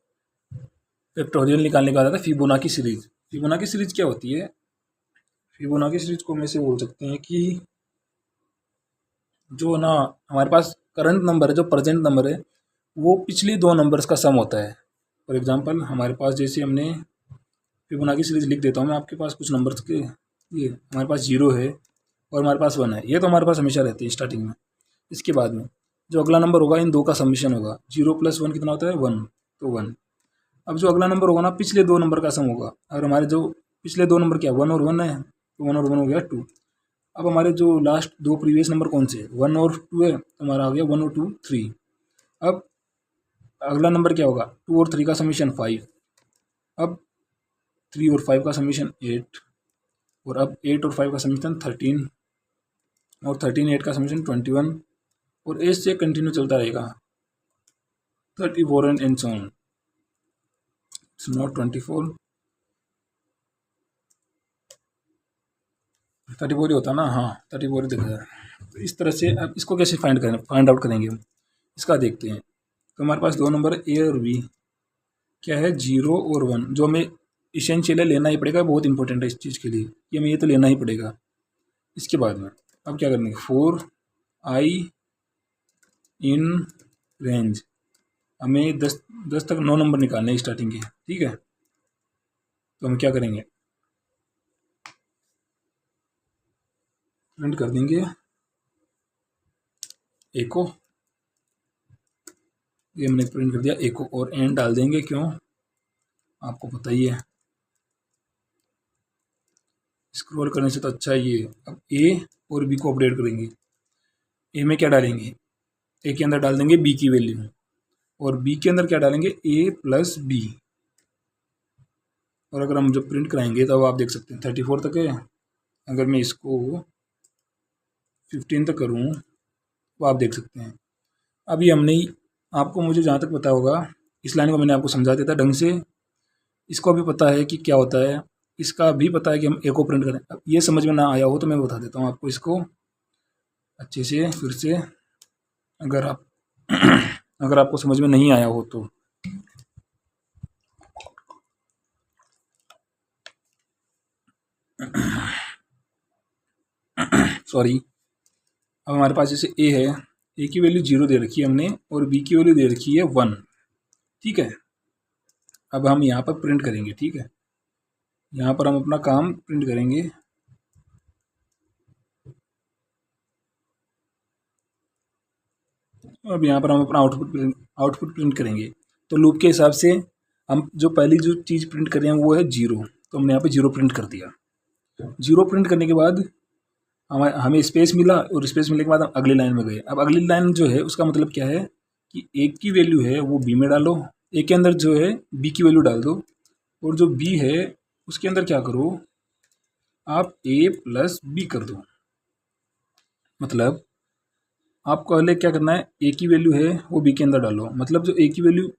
फैक्टोरियल निकालने के बाद आता है फिबोनाची सीरीज। फिबोनाची सीरीज क्या होती है, फिबोनाची सीरीज को हम ऐसे बोल सकते हैं कि जो ना हमारे पास करंट नंबर है, जो प्रेजेंट नंबर है, वो पिछले दो नंबर्स का सम होता है। फॉर एग्जांपल हमारे पास, जैसे हमने फिबोनाची सीरीज लिख देता हूँ मैं आपके पास कुछ नंबर्स के, ये हमारे पास 0 है और हमारे पास 1 है, ये तो हमारे पास हमेशा रहती है स्टार्टिंग में। इसके बाद में जो अगला नंबर होगा, इन दो का समीशन होगा, 0 + 1 कितना होता है, 1, तो 1। अब जो अगला नंबर होगा ना, पिछले दो नंबर का सम होगा। अगर हमारे जो पिछले दो नंबर क्या, 1 और 1 है, तो 1 और 1 हो गया 2। अब हमारे जो लास्ट दो प्रीवियस नंबर कौन से, 1 और 2 है, तो हमारा आ गया 1 और 2 3। अब अगला नंबर क्या होगा, 2 और 3 का समीशन 5। अब 3 और 5 का समीशन 8, और अब 8 और 5 का समीशन 13, और 13 8 का समीशन 21, और एज से कंटिन्यू चलता रहेगा 34 and so on. It's not 24, 34 ही होता ना, हाँ 34 ही दिख रहा है। तो इस तरह से अब इसको कैसे फाइंड आउट करेंगे हम, इसका देखते हैं। तो हमारे पास दो नंबर ए और बी, क्या है, 0 और 1, जो हमें इसेंशियल है, लेना ही पड़ेगा, बहुत इंपॉर्टेंट है इस चीज़ के लिए, कि हमें ये तो लेना ही पड़ेगा। इसके बाद में अब क्या करेंगे, 4i इन रेंज, हमें 10 तक 9 नंबर निकालने हैं स्टार्टिंग के, ठीक है। तो हम क्या करेंगे, प्रिंट कर देंगे एको, ये हमने प्रिंट कर दिया। एक और एन डाल देंगे, क्यों आपको पता ही है, स्क्रॉल करने से तो अच्छा ही है। अब ए और बी को अपडेट करेंगे। ए में क्या डालेंगे, ए के अंदर डाल देंगे बी की वैल्यू, और बी के अंदर क्या डालेंगे, ए प्लस बी। और अगर हम जब प्रिंट कराएंगे तो आप देख सकते हैं 34 तक है। अगर मैं इसको 15 तक करूँ तो आप देख सकते हैं। अभी हमने आपको, मुझे जहाँ तक पता होगा, इस लाइन को मैंने आपको समझा दिया था ढंग से। इसको भी पता है कि क्या होता है, इसका भी पता है कि हम ए को प्रिंट करें। अब ये समझ में ना आया हो तो मैं बता देता हूँ आपको इसको अच्छे से फिर से, अगर आप अगर आपको समझ में नहीं आया हो तो। सॉरी। अब हमारे पास जैसे ए है, ए की वैल्यू 0 दे रखी है हमने, और बी की वैल्यू दे रखी है 1। ठीक है, अब हम यहाँ पर प्रिंट करेंगे। ठीक है, यहाँ पर हम अपना काम प्रिंट करेंगे। अब यहाँ पर हम अपना आउटपुट प्रिंट करेंगे। तो लूप के हिसाब से हम जो पहली जो चीज़ प्रिंट कर रहे हैं वो है 0, तो हमने यहाँ पे 0 प्रिंट कर दिया। 0 प्रिंट करने के बाद हमें स्पेस मिला, और स्पेस मिलने के बाद हम अगली लाइन में गए। अब अगली लाइन जो है उसका मतलब क्या है कि ए की वैल्यू है वो बी में डालो, ए के अंदर जो है बी की वैल्यू डाल दो, और जो बी है उसके अंदर क्या करो, आप ए प्लस बी कर दो। मतलब आपको पहले क्या करना है, ए की वैल्यू है वो बी के अंदर डालो। मतलब जो ए की वैल्यू,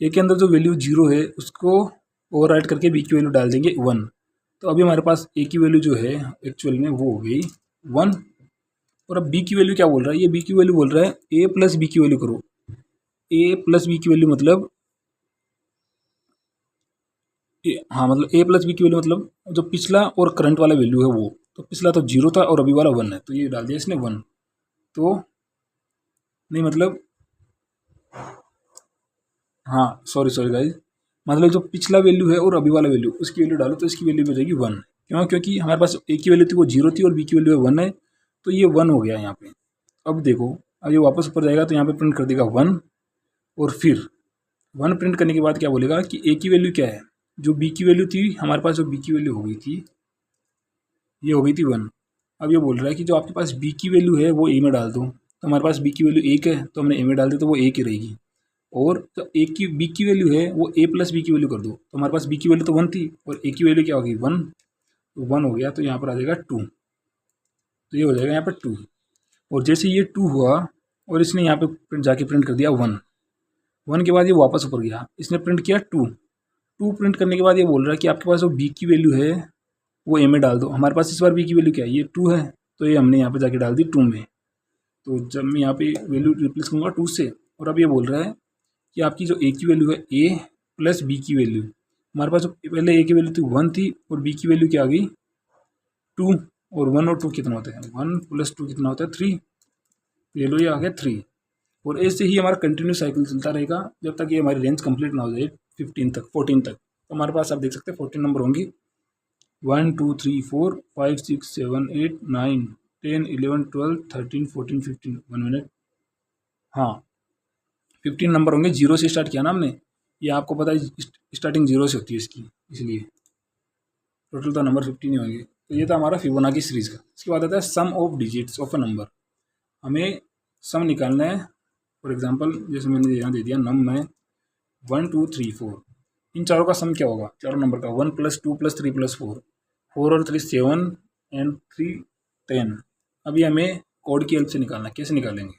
ए के अंदर जो वैल्यू 0 है उसको ओवरराइट करके बी की वैल्यू डाल देंगे 1। तो अभी हमारे पास ए की वैल्यू जो है एक्चुअल में वो हो गई 1। और अब बी की वैल्यू क्या बोल रहा है, ये बी की वैल्यू बोल रहा है ए प्लस बी की वैल्यू करो। ए प्लस बी की वैल्यू मतलब हाँ, मतलब ए प्लस बी की वैल्यू मतलब जो पिछला और करंट वाला वैल्यू है वो, तो पिछला तो 0 था और अभी वाला 1 है, तो ये डाल दिया इसने 1। तो नहीं मतलब, हाँ सॉरी गाइज, मतलब जो पिछला वैल्यू है और अभी वाला वैल्यू उसकी वैल्यू डालो तो इसकी वैल्यू हो जाएगी 1। क्यों, क्योंकि हमारे पास ए की वैल्यू थी वो 0 थी और बी की वैल्यू है 1 है, तो ये 1 हो गया यहाँ पे। अब देखो, अब ये वापस ऊपर जाएगा तो यहाँ पे प्रिंट कर देगा 1, और फिर 1 प्रिंट करने के बाद क्या बोलेगा कि ए की वैल्यू क्या है, जो बी की वैल्यू थी हमारे पास, जो बी की वैल्यू हो गई थी, ये हो गई थी 1। अब ये बोल रहा है कि जो आपके पास बी की वैल्यू है वो ए में डाल दो। तो हमारे पास बी की वैल्यू 1 है तो हमने ए में डाल दी, तो वो 1 ही रहेगी। और तो ए की बी की वैल्यू है वो ए प्लस बी की वैल्यू कर दो, तो हमारे पास बी की वैल्यू तो 1 थी और ए की वैल्यू क्या होगी 1, तो 1 हो गया, तो यहाँ पर आ जाएगा 2। तो ये हो जाएगा यहाँ पर 2। और जैसे ये 2 हुआ और इसने यहाँ पे जाके प्रिंट कर दिया 1। 1 के बाद ये वापस ऊपर गया, इसने प्रिंट किया 2। 2 प्रिंट करने के बाद ये बोल रहा है कि आपके पास जो बी की वैल्यू है वो ए में डाल दो। हमारे पास इस बार बी की वैल्यू क्या है, ये 2 है, तो ये हमने यहाँ पे जाके डाल दी 2 में। तो जब मैं यहाँ पे वैल्यू रिप्लेस करूँगा 2 से, और अब ये बोल रहा है कि आपकी जो ए की वैल्यू है ए प्लस बी की वैल्यू, हमारे पास जो पहले ए की वैल्यू थी 1 थी और बी की वैल्यू क्या आ गई 2। और 1 और 2 कितना होता है, 1 + 2 कितना होता है 3, ये लो ये आ गया 3। और ऐसे ही हमारा कंटिन्यू साइकिल चलता रहेगा जब तक ये हमारी रेंज कंप्लीट ना हो जाए 14 तक। तो हमारे पास आप देख सकते हैं 14 नंबर होंगे, 1 2 3 4 5 6 7 8 9 10 11 12 13 14 15। 1 मिनट, हाँ 15 नंबर होंगे। 0 से स्टार्ट किया ना हमने, ये आपको पता है स्टार्टिंग 0 से होती है इसकी, इसलिए टोटल तो नंबर 15 ही होंगे। तो ये था हमारा फिबोनाची सीरीज का। इसके बाद आता है sum of digits of a number. हमें सम निकालना है। फॉर एग्जांपल जैसे मैंने यहाँ दे दिया नम में 1 2 3 4, इन चारों का सम क्या होगा, चारों नंबर का 1 + 2 + 3 + 4, 4 और 3 7 एंड 3 10। अभी हमें कोड की हेल्प से निकालना है, कैसे निकालेंगे,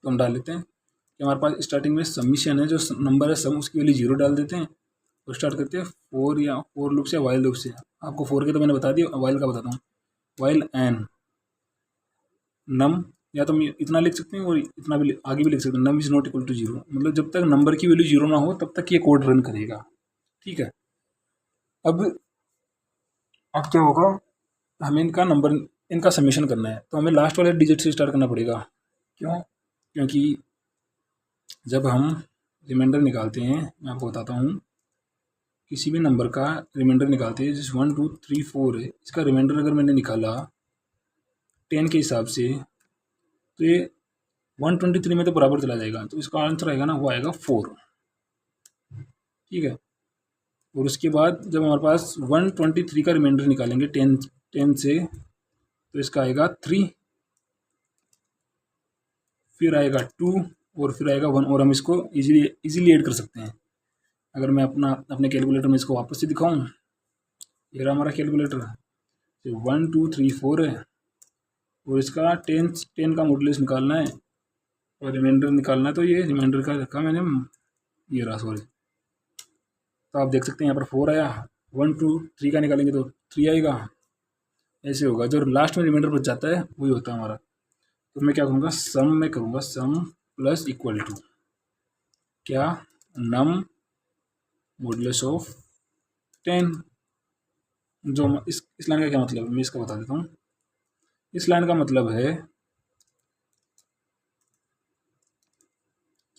तो हम डाल लेते हैं कि हमारे पास स्टार्टिंग में सबमिशन है, जो नंबर है सम उसकी वैल्यू 0 डाल देते हैं और स्टार्ट करते हैं 4 या 4 लूप से, वाइल लूप से। आपको 4 के तो मैंने बता दिया, वाइल का बताता हूँ। वाइल एन नम, या तो हम इतना लिख सकते हैं और इतना भी आगे भी लिख सकते हैं, नम इज़ नॉट इक्वल टू 0, मतलब जब तक नंबर की वैल्यू 0 ना हो तब तक ये कोड रन करेगा। ठीक है, अब क्या होगा, हमें इनका समेशन करना है, तो हमें लास्ट वाले डिजिट से स्टार्ट करना पड़ेगा। क्यों, क्योंकि जब हम रिमाइंडर निकालते हैं, मैं आपको बताता हूँ, किसी भी नंबर का रिमाइंडर निकालते हैं, जैसे 1 2 3 4 है, इसका रिमाइंडर अगर मैंने निकाला 10 के हिसाब से, तो ये 123 में तो बराबर चला जाएगा, तो इसका आंसर आएगा ना, वो आएगा 4। ठीक है। और उसके बाद जब हमारे पास 123 का रिमाइंडर निकालेंगे 10 से, तो इसका आएगा 3, फिर आएगा 2 और फिर आएगा 1, और हम इसको इजीली ऐड कर सकते हैं। अगर मैं अपने कैलकुलेटर में इसको वापस से दिखाऊं, ये रहा हमारा कैलकुलेटर, तो 1 2 3 4 है, और इसका 10 का मॉडुलस निकालना है और रिमाइंडर निकालना है, तो ये रिमाइंडर का रखा मैंने, ये रहा, सॉरी। तो आप देख सकते हैं यहाँ पर 4 आया, 1 2 3 का निकालेंगे तो 3 आएगा, ऐसे होगा। जो लास्ट में रिमाइंडर बच जाता है वही होता है हमारा। तो मैं क्या करूँगा, सम में करूँगा, सम प्लस इक्वल टू क्या, नम मॉडुलस ऑफ 10। जो इस लाइन का क्या मतलब है, मैं इसका बता देता हूँ। इस लाइन का मतलब है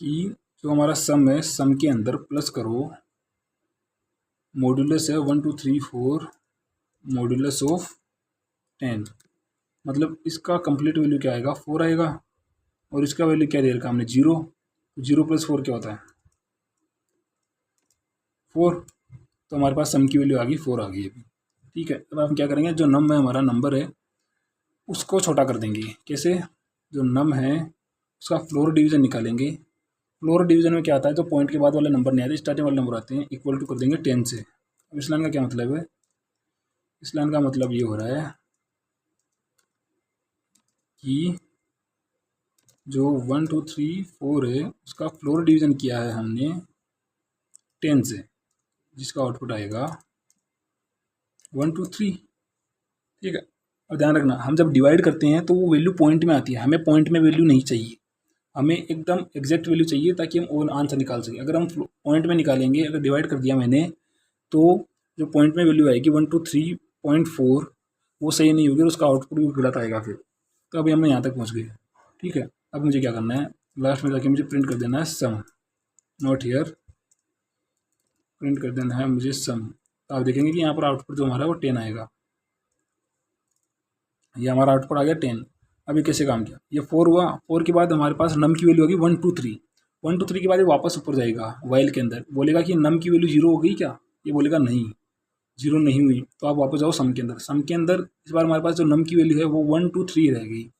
कि जो हमारा सम है, सम के अंदर प्लस करो, मॉडुलस है 1 2 3 4 मॉडुलस ऑफ 10, मतलब इसका कंप्लीट वैल्यू क्या आएगा, 4 आएगा, और इसका वैल्यू क्या दे रखा हमने, 0। 0 प्लस 4 क्या होता है, 4। तो हमारे पास सम की वैल्यू आ गई, 4 आ गई अभी। ठीक है। अब हम क्या करेंगे, जो नम है हमारा नंबर है उसको छोटा कर देंगे। कैसे, जो नम है उसका फ्लोर डिवीज़न निकालेंगे। फ्लोर डिवीज़न में क्या आता है, जो पॉइंट के बाद वाले नंबर नहीं आते, स्टार्टिंग वाले नंबर आते हैं, इक्वल टू कर देंगे 10 से। अब इस लाइन का क्या मतलब है, इस लाइन का मतलब ये हो रहा है कि जो 1 2 3 4 है उसका फ्लोर डिवीज़न किया है हमने 10 से, जिसका आउटपुट आएगा 1 2 3। ठीक है। और ध्यान रखना, हम जब डिवाइड करते हैं तो वो वैल्यू पॉइंट में आती है, हमें पॉइंट में वैल्यू नहीं चाहिए, हमें एकदम एग्जैक्ट वैल्यू चाहिए ताकि हम और आंसर निकाल सकें। अगर हम पॉइंट में निकालेंगे, अगर डिवाइड कर दिया मैंने, तो जो पॉइंट में वैल्यू आएगी 123.4 वो सही नहीं होगी और उसका आउटपुट भी गलत आएगा फिर। तो अभी हम यहाँ तक पहुँच गए। ठीक है। अब मुझे क्या करना है, लास्ट में जाके मुझे प्रिंट कर देना है सम, नॉट हियर, प्रिंट कर देना है मुझे सम। तो आप देखेंगे कि यहाँ पर आउटपुट जो हमारा है वो 10 आएगा। ये हमारा आउटपुट आ गया 10। अभी कैसे काम किया, ये 4 हुआ, 4 के बाद हमारे पास नम की वैल्यू होगी 1 2 3। 1 2 3 के बाद ये वापस ऊपर जाएगा वाइल के अंदर, बोलेगा कि नम की वैल्यू 0 हो गई क्या, ये बोलेगा नहीं 0 नहीं हुई। तो आप वापस जाओ सम के अंदर। सम के अंदर इस बार हमारे पास जो नम की वैल्यू है वो 1 2 3 रह गई।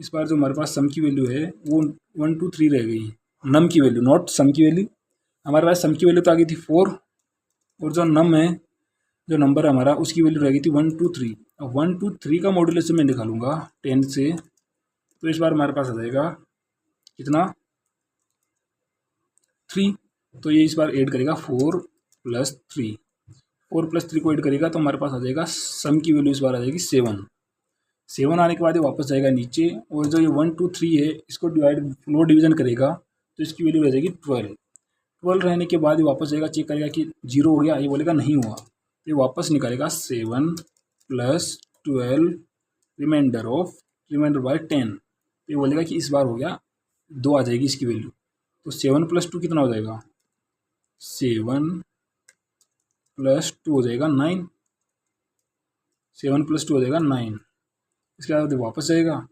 इस बार जो हमारे पास सम की वैल्यू है वो 1 2 3 रह गई, नम की वैल्यू, नॉट सम की वैल्यू। हमारे पास सम की वैल्यू तो आ गई थी 4, और जो नम है, जो नंबर है हमारा, उसकी वैल्यू रह गई थी 1 2 3। अब 1 2 3 का मॉड्यूलस मैं निकालूंगा 10 से, तो इस बार हमारे पास आ जाएगा कितना, 3। तो ये इस बार ऐड करेगा 4 प्लस 3, 4 प्लस 3 को ऐड करेगा तो हमारे पास आ जाएगा सम की वैल्यू इस बार आ जाएगी 7। 7 आने के बाद ये वापस जाएगा नीचे, और जो ये 1 2 3 है इसको फ्लोर डिवीजन करेगा तो इसकी वैल्यू रह जाएगी 12। 12 रहने के बाद ये वापस जाएगा, चेक करेगा कि 0 हो गया, ये बोलेगा नहीं हुआ, तो ये वापस निकालेगा 7 प्लस 12 रिमाइंडर बाय 10। तो ये बोलेगा कि इस बार हो गया 2 आ जाएगी इसकी वैल्यू। तो 7 प्लस 2 कितना हो जाएगा, 7 प्लस 2 हो जाएगा 9। 7 प्लस 2 हो जाएगा 9। इसके बाद वापस जाएगा,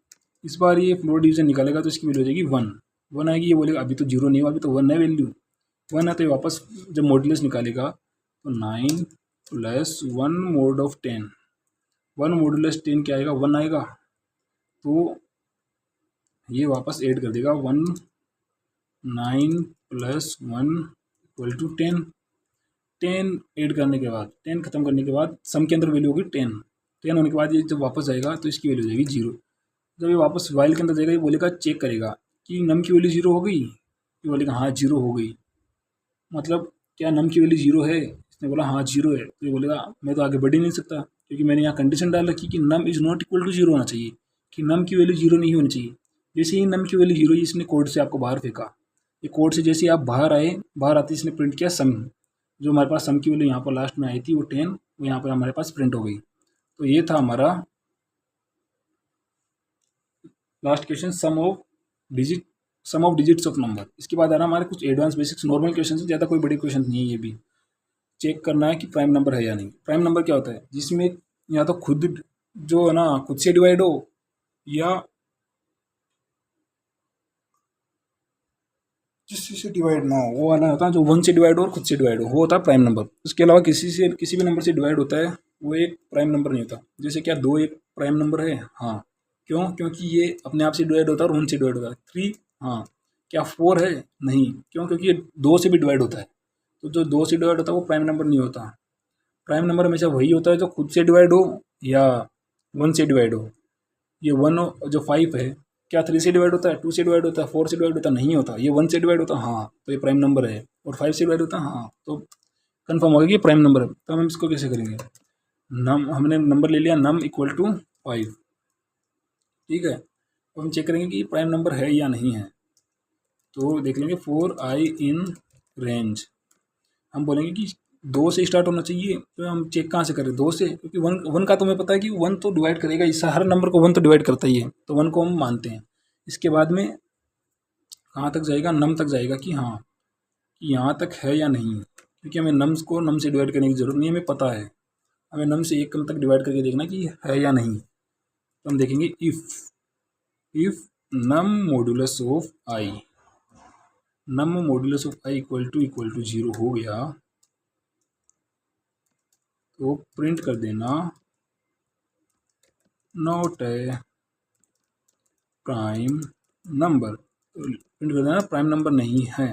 इस बार ये फ्लोर डिवीजन निकालेगा तो इसकी वैल्यू हो जाएगी 1। 1 आएगी, ये बोलेगा अभी तो 0 नहीं हुआ, अभी तो 1 है वैल्यू, 1 है। तो ये वापस जब मॉड्यूलस निकालेगा तो 9 प्लस 1 मोड ऑफ 10, 1 मॉड्यूलस 10 क्या आएगा, 1 आएगा। तो ये वापस ऐड कर देगा 1, 9 प्लस 1 इक्वल टू 10। 10 ऐड करने के बाद, 10 खत्म करने के बाद सम के अंदर वैल्यू होगी 10। 10 होने के बाद ये जब वापस जाएगा तो इसकी वैल्यू हो जाएगी 0। जब ये वापस वाइल के अंदर जाएगा, ये बोलेगा, चेक करेगा कि नम की वैल्यू 0 हो गई, ये बोलेगा हाँ 0 हो गई। मतलब क्या नम की वैल्यू 0 है, इसने बोला हाँ 0 है, तो ये बोलेगा मैं तो आगे बढ़ ही नहीं सकता, क्योंकि मैंने यहाँ कंडीशन डाल रखी कि नम इज़ नॉट इक्वल टू 0 होना चाहिए, कि नम की वैल्यू 0 नहीं होनी चाहिए। जैसे ही नम की वैल्यू 0, इसने कोड से आपको बाहर फेंका, ये कोड से जैसे आप बाहर आए, बाहर आते इसने प्रिंट किया सम, जो हमारे पास सम की वैल्यू यहाँ पर लास्ट में आई थी वो 10, वो यहाँ पर हमारे पास प्रिंट हो गई। तो ये था हमारा last question, sum of digits of number. इसके बाद आ रहा हमारे कुछ एडवांस बेसिक्स नॉर्मल क्वेश्चन, ज़्यादा कोई बड़े क्वेश्चन नहीं है। ये भी चेक करना है कि प्राइम नंबर है या नहीं। प्राइम नंबर क्या होता है, जिसमें या तो खुद जो है ना खुद से डिवाइड हो, या जिससे से डिवाइड ना हो वो वाला होता है जो 1 से डिवाइड हो और खुद से डिवाइड हो, वो होता है प्राइम नंबर। उसके अलावा किसी भी नंबर से डिवाइड होता है वो एक प्राइम नंबर नहीं होता। जैसे क्या 2 एक प्राइम नंबर है? हाँ। क्यों? क्योंकि ये अपने आप से डिवाइड होता है और 1 से डिवाइड होता है। 3, हाँ। क्या 4 है? नहीं। क्यों? क्योंकि ये 2 से भी डिवाइड होता है। तो जो 2 से डिवाइड होता है वो प्राइम नंबर नहीं होता। प्राइम नंबर हमेशा वही होता है जो खुद से डिवाइड हो या 1 से डिवाइड हो। ये 1 जो 5 है, क्या 3 से डिवाइड होता है? 2 से डिवाइड होता है? 4 से डिवाइड होता है? नहीं होता। ये 1 से डिवाइड होता है, हाँ, तो ये प्राइम नंबर है। और 5 से डिवाइड होता है, हाँ, तो कन्फर्म हो गया कि ये प्राइम नंबर है। तो हम इसको कैसे करेंगे? हमने नंबर ले लिया नम इक्वल टू 5, ठीक है। तो हम चेक करेंगे कि प्राइम नंबर है या नहीं है। तो देख लेंगे 4i इन रेंज। हम बोलेंगे कि 2 से स्टार्ट होना चाहिए। तो हम चेक कहाँ से करें? 2 से, क्योंकि 1 का तुम्हें पता है कि 1 तो डिवाइड करेगा, इस हर नंबर को 1 तो डिवाइड करता ही है, तो 1 को हम मानते हैं। इसके बाद में कहाँ तक जाएगा? नम तक जाएगा कि हाँ, कि यहाँ तक है या नहीं, क्योंकि हमें नम्स को नम से डिवाइड करने की ज़रूरत नहीं है, हमें पता है। हमें नम से एक कम तक डिवाइड करके देखना कि है या नहीं। तो हम देखेंगे if num modulus of I, num modulus of I equal to 0 हो गया तो प्रिंट कर देना not a prime number. Print कर देना प्राइम नंबर नहीं है।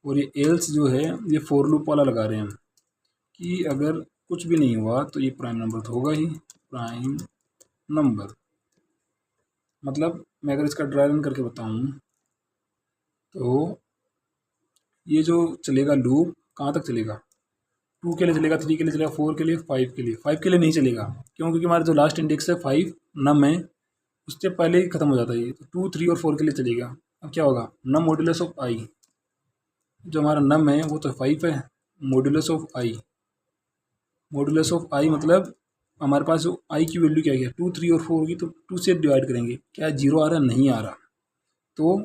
और ये एल्स जो है ये फॉर लूप वाला लगा रहे हैं हम, कि अगर कुछ भी नहीं हुआ तो ये प्राइम नंबर तो होगा ही प्राइम नंबर। मतलब मैं अगर इसका ड्राई रन करके बताऊं तो ये जो चलेगा लूप कहाँ तक चलेगा? 2 के लिए चलेगा, 3 के लिए चलेगा, 4 के लिए, 5 के लिए। 5 के लिए नहीं चलेगा। क्यों? क्योंकि हमारा जो लास्ट इंडेक्स है 5 नम है, उससे पहले ही खत्म हो जाता है ये। तो 2, 3 और 4 के लिए चलेगा। अब क्या होगा? नम मॉड्यूलस ऑफ आई, जो हमारा नम है वो तो 5 है। Modulus of i, modulus of i मतलब हमारे पास जो आई की वैल्यू क्या है? 2, 3 और 4 होगी, तो 2 से डिवाइड करेंगे। क्या 0 आ रहा है? नहीं आ रहा। तो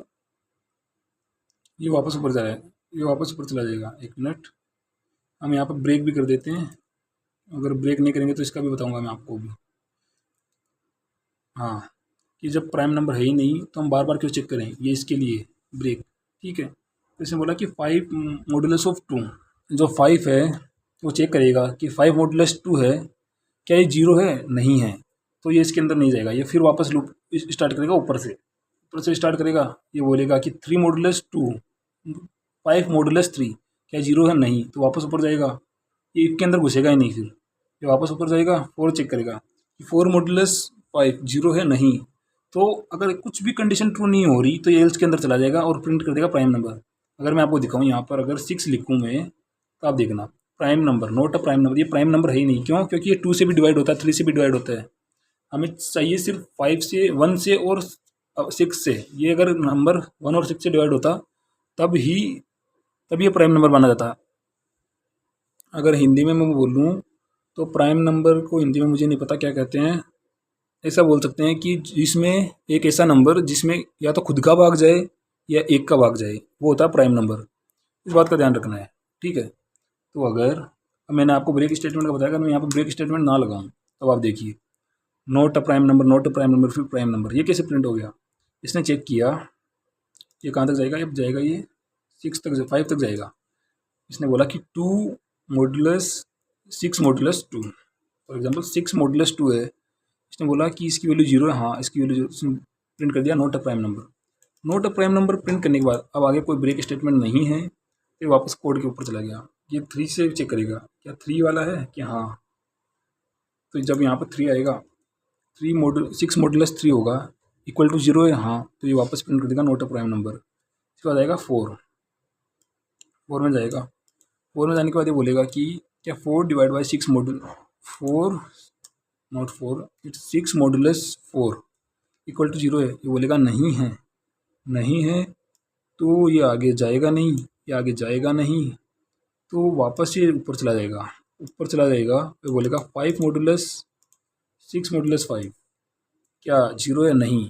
ये वापस ऊपर जाएगा, ये वापस ऊपर चला जाएगा। एक मिनट, हम यहाँ पर ब्रेक भी कर देते हैं। अगर ब्रेक नहीं करेंगे तो इसका भी बताऊंगा मैं आपको भी। हाँ, कि जब प्राइम नंबर है ही नहीं तो हम बार बार क्यों चेक करें? ये इसके लिए ब्रेक, ठीक है। तो इसने बोला कि 5 मॉड्यूलस ऑफ 2, जो 5 है वो चेक करेगा कि 5 मॉड्यूलस 2 है, क्या ये 0 है? नहीं है। तो ये इसके अंदर नहीं जाएगा, ये फिर वापस लूप स्टार्ट करेगा ऊपर से स्टार्ट करेगा। ये बोलेगा कि 3 मॉड्यूलस 2, 5 मॉड्यूलस 3, क्या 0 है? नहीं। तो वापस ऊपर जाएगा, ये इसके अंदर घुसेगा ही नहीं। फिर ये वापस ऊपर जाएगा, 4 चेक करेगा कि 4 मॉड्यूलस 5 0 है? नहीं। तो अगर कुछ भी कंडीशन ट्रू नहीं हो रही तो ये एल्स के अंदर चला जाएगा और प्रिंट कर देगा प्राइम नंबर। अगर मैं आपको दिखाऊं यहाँ पर, अगर 6 लिखूँ मैं, तो आप देखना prime number, note a prime number. ये प्राइम नंबर है ही नहीं। क्यों? क्योंकि ये 2 से भी डिवाइड होता है, 3 से भी डिवाइड होता है। हमें चाहिए सिर्फ 5 से, 1 से और 6 से। ये अगर नंबर 1 और 6 से डिवाइड होता तब ये प्राइम नंबर माना जाता। अगर हिंदी में मैं बोलूँ तो प्राइम नंबर को हिंदी में मुझे नहीं पता क्या कहते हैं। ऐसा बोल सकते हैं कि जिसमें एक ऐसा नंबर जिसमें या तो खुद का भाग जाए या एक का भाग जाए, वो होता है प्राइम नंबर। इस बात का ध्यान रखना है, ठीक है। तो अगर अब मैंने आपको ब्रेक स्टेटमेंट का बताया, अगर मैं यहाँ पर ब्रेक स्टेटमेंट ना लगाऊं तो आप देखिए, note a prime number, note a prime number, फिर प्राइम नंबर, ये कैसे प्रिंट हो गया? इसने चेक किया ये कहाँ तक जाएगा? अब जाएगा ये 6 तक, 5 तक जाएगा। इसने बोला कि 2 modulus 6 modulus 2, for example 6 modulus 2 है। इसने बोला कि इसकी वैल्यू 0 है, हाँ इसकी वैल्यू प्रिंट कर दिया note a prime number. Note a prime number print करने के बाद अब आगे कोई ब्रेक स्टेटमेंट नहीं है, फिर वापस कोड के ऊपर चला गया। ये 3 से चेक करेगा क्या 3 वाला है कि हाँ। तो जब यहाँ पर 3 आएगा, 6 मॉड्यूलस 3 होगा, इक्वल टू 0 है, हाँ, तो ये वापस प्रिंट कर देगा नोट अ प्राइम नंबर। इसके बाद आएगा 4 में जाएगा। 4 में जाने के बाद ये बोलेगा कि क्या 4 divide by 6 module 4 not 4, it's 6 modulus 4 equal to 0 है। ये बोलेगा नहीं है, नहीं है, तो ये आगे जाएगा नहीं, ये आगे जाएगा नहीं, तो वापस ये ऊपर चला जाएगा, ऊपर चला जाएगा। फिर बोलेगा 5 मॉड्यूलस 6 मॉड्यूलस 5, क्या 0 है? नहीं,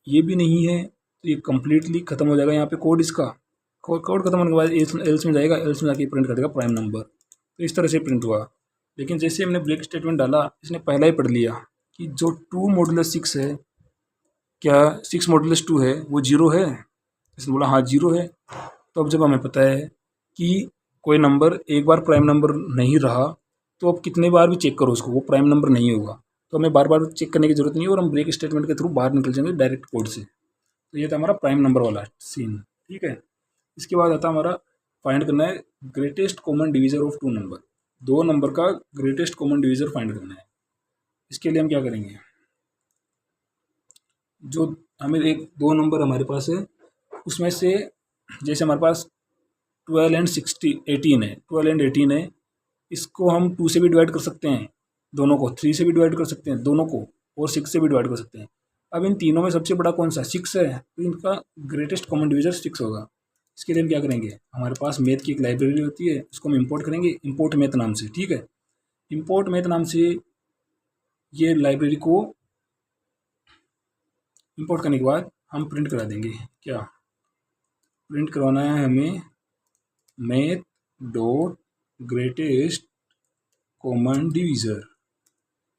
ये भी नहीं है, तो ये कम्प्लीटली ख़त्म हो जाएगा यहाँ पे कोड इसका। कोड खत्म होने के बाद एल्स में जाएगा, एल्स में जाके प्रिंट कर देगा प्राइम नंबर। तो इस तरह से प्रिंट हुआ। लेकिन जैसे हमने ब्रेक स्टेटमेंट डाला, इसने पहला ही पढ़ लिया कि जो 2 मॉड्यूलस 6 है, क्या 6 मॉड्यूलस 2 है वो 0 है? इसने बोला हाँ 0 है। तो अब जब हमें पता है कि कोई नंबर एक बार प्राइम नंबर नहीं रहा तो अब कितने बार भी चेक करो उसको वो प्राइम नंबर नहीं होगा, तो हमें बार बार चेक करने की जरूरत नहीं है और हम ब्रेक स्टेटमेंट के थ्रू बाहर निकल जाएंगे डायरेक्ट कोड से। तो ये था हमारा प्राइम नंबर वाला सीन। ठीक है, इसके बाद आता हमारा फाइंड करना है greatest common divisor of two number. दो नंबर का ग्रेटेस्ट कॉमन डिवीजर फाइंड करना है। इसके लिए हम क्या करेंगे, जो हमें एक दो नंबर हमारे पास है उसमें से जैसे हमारे पास 12 एंड 60 18 है, 12 एंड 18 है, इसको हम 2 से भी डिवाइड कर सकते हैं दोनों को, 3 से भी डिवाइड कर सकते हैं दोनों को, और 6 से भी डिवाइड कर सकते हैं। अब इन तीनों में सबसे बड़ा कौन सा 6 है, तो इनका ग्रेटेस्ट कॉमन डिवीजर 6 होगा। इसके लिए हम क्या करेंगे, हमारे पास मैथ की एक लाइब्रेरी होती है, उसको हम इंपोर्ट करेंगे इंपोर्ट मैथ नाम से। ठीक है, इंपोर्ट मैथ नाम से ये लाइब्रेरी को इंपोर्ट करने के बाद हम प्रिंट करा देंगे। क्या प्रिंट करवाना है हमें, math dot greatest common divisor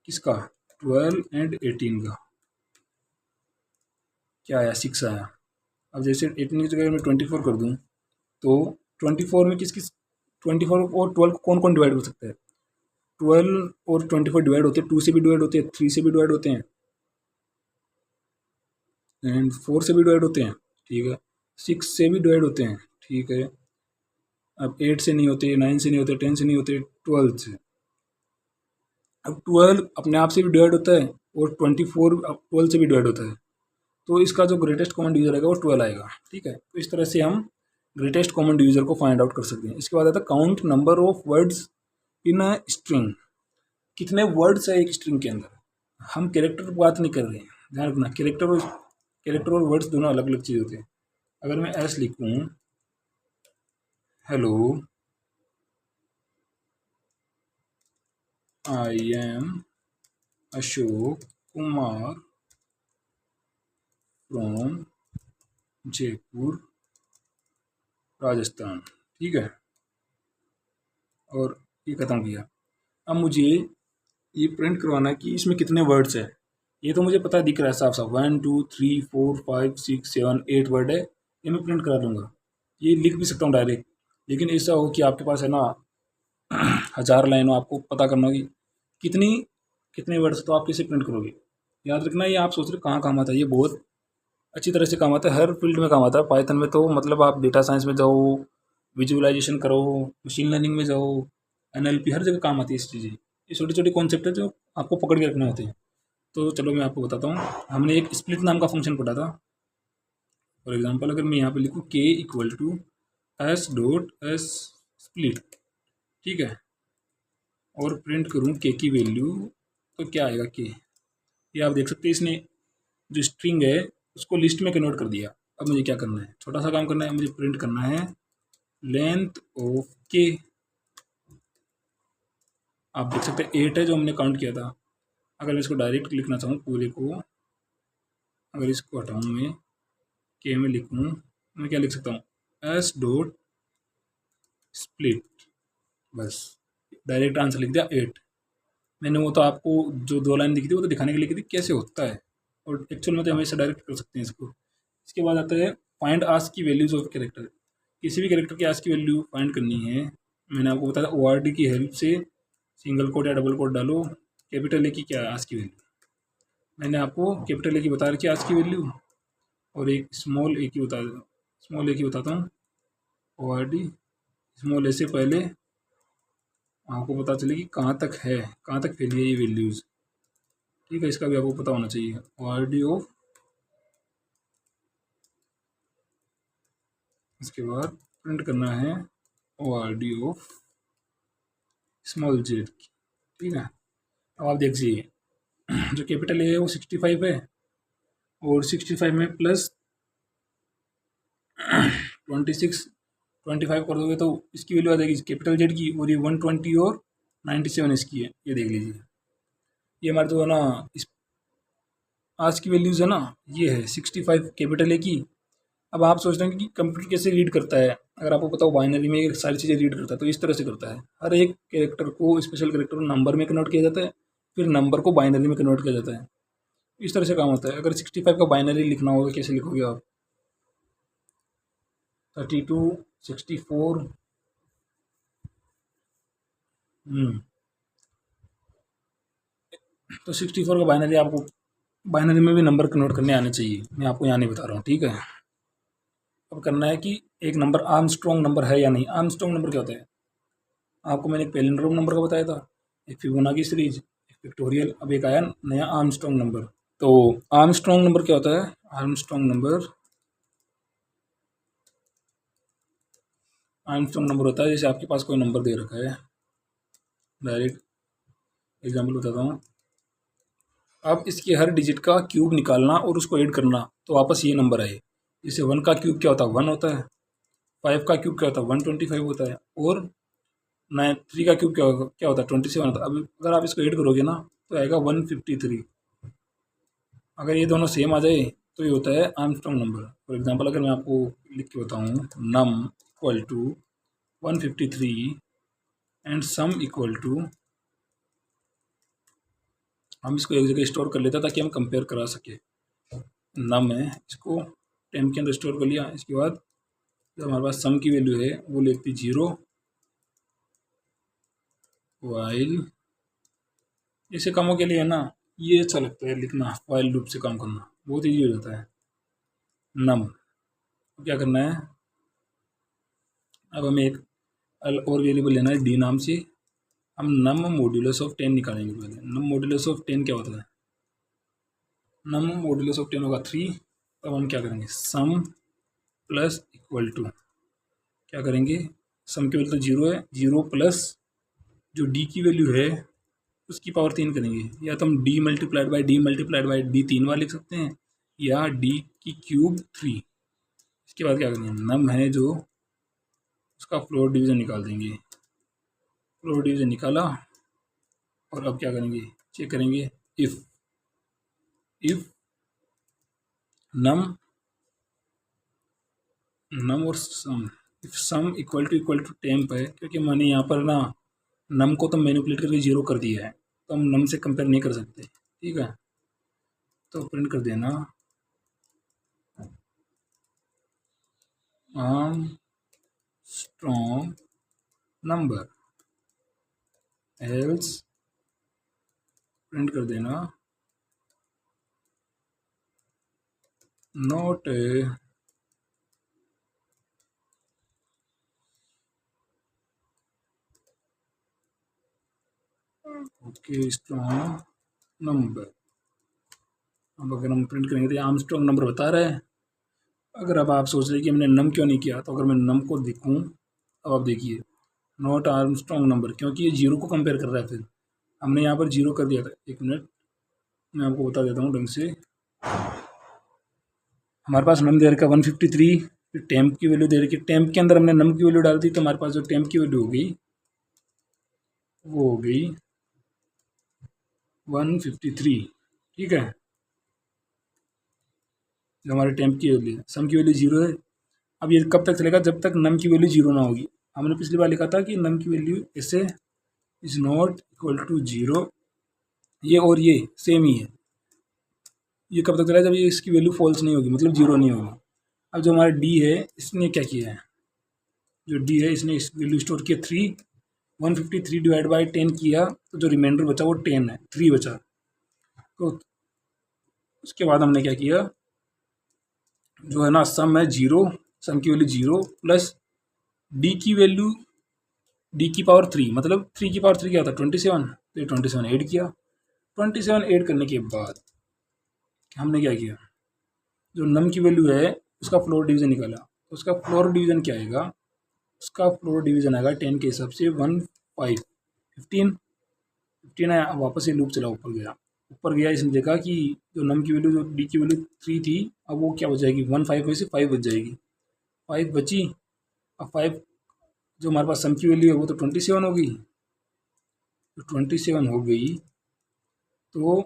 किसका, 12 एंड 18 का। क्या आया 6 आया। अब जैसे 18 की जगह मैं 24 कर दूँ तो 24 में किस किस 24 और 12 को कौन कौन डिवाइड कर सकता है, 12 और 24 डिवाइड होते हैं, 2 से भी डिवाइड होते हैं, 3 से भी डिवाइड होते हैं एंड 4 से भी डिवाइड होते हैं। ठीक है, 6 से भी डिवाइड होते हैं। ठीक है, अब 8 से नहीं होते, 9 से नहीं होते, 10 से नहीं होते, 12 से। अब 12 अपने आप से भी डिवाइड होता है और 24 अब 12 से भी डिवाइड होता है, तो इसका जो ग्रेटेस्ट कॉमन डिवीजर आएगा वो 12 आएगा। ठीक है, तो इस तरह से हम ग्रेटेस्ट कॉमन डिवीजर को फाइंड आउट कर सकते हैं। इसके बाद आता है count number of words in a string. कितने वर्ड्स है एक स्ट्रिंग के अंदर, हम कैरेक्टर की बात नहीं कर रहे हैं, ध्यान रखना कैरेक्टर और वर्ड्स दोनों अलग अलग चीज़ होते हैं। अगर मैं ऐसे लिखूँ hello I am Ashok Kumar from Jaipur Rajasthan. ठीक है, और ये ख़त्म किया। अब मुझे ये प्रिंट करवाना है कि इसमें कितने वर्ड्स है। ये तो मुझे पता दिख रहा है साफ साफ, 1 2 3 4 5 6 7 8 वर्ड है, ये मैं प्रिंट करा दूंगा, ये लिख भी सकता हूँ डायरेक्ट। लेकिन ऐसा हो कि आपके पास है ना 1000 लाइन हो, आपको पता करना होगी कितनी कितने वर्ड्स, तो आप कैसे प्रिंट करोगे। याद रखना, ये आप सोच रहे कहाँ काम आता है, ये बहुत अच्छी तरह से काम आता है, हर फील्ड में काम आता है। पाइथन में तो मतलब आप डेटा साइंस में जाओ, विजुअलाइजेशन करो, मशीन लर्निंग में जाओ, एनएलपी, हर जगह काम आती है इस चीज़ें। ये छोटे छोटे कॉन्सेप्ट है जो आपको पकड़ के रखने होते हैं। तो चलो मैं आपको बताता हूँ, हमने एक स्प्लिट नाम का फंक्शन पढ़ा था। फॉर एग्जांपल अगर मैं यहाँ पे लिखूँ k equal to S dot S split, ठीक है, और प्रिंट करूँ k की वैल्यू, तो क्या आएगा k, ये आप देख सकते हैं इसने जो स्ट्रिंग है उसको लिस्ट में कन्वर्ट कर दिया। अब मुझे क्या करना है, छोटा सा काम करना है, मुझे प्रिंट करना है लेंथ ऑफ k। आप देख सकते हैं 8 है जो हमने काउंट किया था। अगर मैं इसको डायरेक्ट लिखना चाहूँ पूरे को, अगर इसको हटाऊँ मैं के में लिखूँ, मैं क्या लिख सकता हूँ एस डॉट स्प्लिट, बस डायरेक्ट आंसर लिख दिया 8। मैंने वो तो आपको जो 2 लाइन दिखी थी वो तो दिखाने के लिए लिखी थी कैसे होता है, और एक्चुअल में तो हमेशा डायरेक्ट कर सकते हैं इसको। इसके बाद आता है फाइंड आस्क की वैल्यूज ऑफ कैरेक्टर। किसी भी कैरेक्टर की आस्क की वैल्यू फाइंड करनी है, मैंने आपको बताया ORD की हेल्प से सिंगल कोड या डबल कोड डालो, कैपिटल ए की क्या आस्क की वैल्यू, मैंने आपको कैपिटल ए की बता रखी है आस्क की वैल्यू, और एक स्मॉल ए की बताता हूँ ORD। स्मॉल ए से पहले आपको पता चले कि कहाँ तक है, कहाँ तक फैली है ये वैल्यूज़। ठीक है, इसका भी आपको पता होना चाहिए। ORD ऑफ, इसके बाद प्रिंट करना है ORD ऑफ स्मॉल जेड की। ठीक है, अब आप देखिए जो कैपिटल ए है वो 65 है, और 65 में प्लस 25 कर दोगे तो इसकी वैल्यू आ जाएगी कैपिटल जेड की, और ये 120 और 97 इसकी है। ये देख लीजिए, ये हमारे तो है ना इस आज की वैल्यूज़ है ना, ये है 65 कैपिटल ए की। अब आप सोच रहे हैं कि कंप्यूटर कैसे रीड करता है, अगर आपको पता हो बाइनरी में ये सारी चीज़ें रीड करता है, तो इस तरह से करता है। हर एक कैरेक्टर को, स्पेशल कैरेक्टर को नंबर में कन्वर्ट किया जाता है, फिर नंबर को बाइनरी में कन्वर्ट किया जाता है। इस तरह से काम होता है। अगर 65 का बाइनरी लिखना होगा कैसे लिखोगे आप, 32 64। तो 64 का बाइनरी आपको बाइनरी में भी नंबर कन्वर्ट करने आने चाहिए, मैं आपको यहाँ नहीं बता रहा हूँ, ठीक है। अब करना है कि एक नंबर आर्मस्ट्रॉन्ग नंबर है या नहीं। आर्मस्ट्रॉन्ग नंबर क्या होता है, आपको मैंने एक पैलिंड्रोम नंबर का बताया था, एक फिबोनाची सीरीज, एक पिक्टोरियल, अब एक आया नया आर्मस्ट्रॉन्ग नंबर। तो आर्मस्ट्रॉन्ग नंबर क्या होता है, आर्मस्ट्रॉन्ग नंबर होता है जैसे आपके पास कोई नंबर दे रखा है, डायरेक्ट एग्जाम्पल बताता हूँ। अब इसके हर डिजिट का क्यूब निकालना और उसको ऐड करना तो वापस ये नंबर आए। जैसे 1 का क्यूब क्या होता है, 1 होता है। 5 का क्यूब क्या होता है, 125 होता है। और 3 का क्यूब क्या होता है, 27 होता है। अब अगर आप इसको ऐड करोगे ना तो आएगा 153। अगर ये दोनों सेम आ जाए तो ये होता है आर्मस्ट्रॉन्ग नंबर। फॉर एग्जांपल अगर मैं आपको लिख के बताऊँ, num equal to 153 and sum equal to, हम इसको एक जगह स्टोर कर लेते हैं ताकि हम कंपेयर करा सके। नम है, इसको टेम्प के अंदर स्टोर कर लिया। इसके बाद जो हमारे पास सम की वैल्यू है वो लिखती 0, वाइल, ऐसे कामों के लिए है ना ये अच्छा लगता है लिखना, वाइल लूप से काम करना बहुत ईजी हो जाता है। नम क्या करना है, अब हमें एक और वेरिएबल लेना है डी नाम से। हम नम मॉड्यूलस ऑफ 10 निकालेंगे। पहले नम मॉड्यूलस ऑफ 10 क्या होता है, नम मॉड्यूलस ऑफ 10 होगा 3। तब हम क्या करेंगे, सम प्लस इक्वल टू, क्या करेंगे, सम की वैल्यू तो 0 है, 0 प्लस जो डी की वैल्यू है उसकी पावर 3 करेंगे। या तो हम डी मल्टीप्लाइड बाई डी 3 बार लिख सकते हैं, या डी की क्यूब 3। इसके बाद क्या करेंगे, नम है जो उसका फ्लोर डिवीज़न निकाल देंगे। फ्लोर डिवीज़न निकाला और अब क्या करेंगे, चेक करेंगे इफ नम और sum, if sum equal to temp है, क्योंकि मैंने यहाँ पर ना नम को तो मैनिपुलेट करके 0 कर दिया है तो हम नम से कंपेयर नहीं कर सकते, ठीक है। तो प्रिंट कर देना आर्मस्ट्रॉन्ग नंबर, एल्स प्रिंट कर देना नॉट ओके स्ट्रॉन्ग नंबर। अब अगर हम प्रिंट करेंगे तो आर्मस्ट्रॉन्ग नंबर बता रहा है। अगर अब आप सोच रहे हैं कि हमने नम क्यों नहीं किया, तो अगर मैं नम को देखूँ अब आप देखिए नॉट आर्मस्ट्रॉन्ग नंबर, क्योंकि ये 0 को कंपेयर कर रहा है। फिर हमने यहाँ पर 0 कर दिया था। एक मिनट मैं आपको बता देता हूँ ढंग से। हमारे पास नम दे रखा 153, फिर टेम्प की वैल्यू दे रखी। टेम्प के अंदर हमने नम की वैल्यू डाल दी तो हमारे पास जो टेम्प की वैल्यू होगी वो हो गई 153, ठीक है। जो हमारे टेम्प की वैल्यू, सम की वैल्यू 0 है। अब ये कब तक चलेगा, जब तक नम की वैल्यू 0 ना होगी। हमने पिछली बार लिखा था कि नम की वैल्यू ऐसे इज नॉट इक्वल टू 0, ये और ये सेम ही है। ये कब तक चलेगा, जब ये इसकी वैल्यू फॉल्स नहीं होगी, मतलब 0 नहीं होगी। अब जो हमारा डी है इसने क्या किया है, जो डी है इसने इस वैल्यू स्टोर किया 3, 153 डिवाइड बाई 10 किया तो जो रिमाइंडर बचा वो 10 है, 3 बचा। तो उसके बाद हमने क्या किया, जो है ना सम है 0, सम की वैल्यू 0 प्लस डी की वैल्यू डी की पावर 3, मतलब 3 की पावर 3 क्या होता है 27। तो ये 27 ऐड किया। 27 ऐड करने के बाद हमने क्या किया, जो नम की वैल्यू है उसका फ्लोर डिवीज़न निकाला। तो उसका फ्लोर डिवीज़न क्या आएगा, उसका फ्लोर डिवीज़न आएगा 10 के हिसाब से 1 5 15 आया। वापस ये लूप चला, ऊपर गया इसने देखा कि जो नम की वैल्यू, जो डी की वैल्यू 3 थी, अब वो क्या बच जाएगी 1 5 में से 5 बच जाएगी, 5 बची। अब 5 जो हमारे पास सम की वैल्यू है वो तो 27 होगी। तो 27 हो गई, तो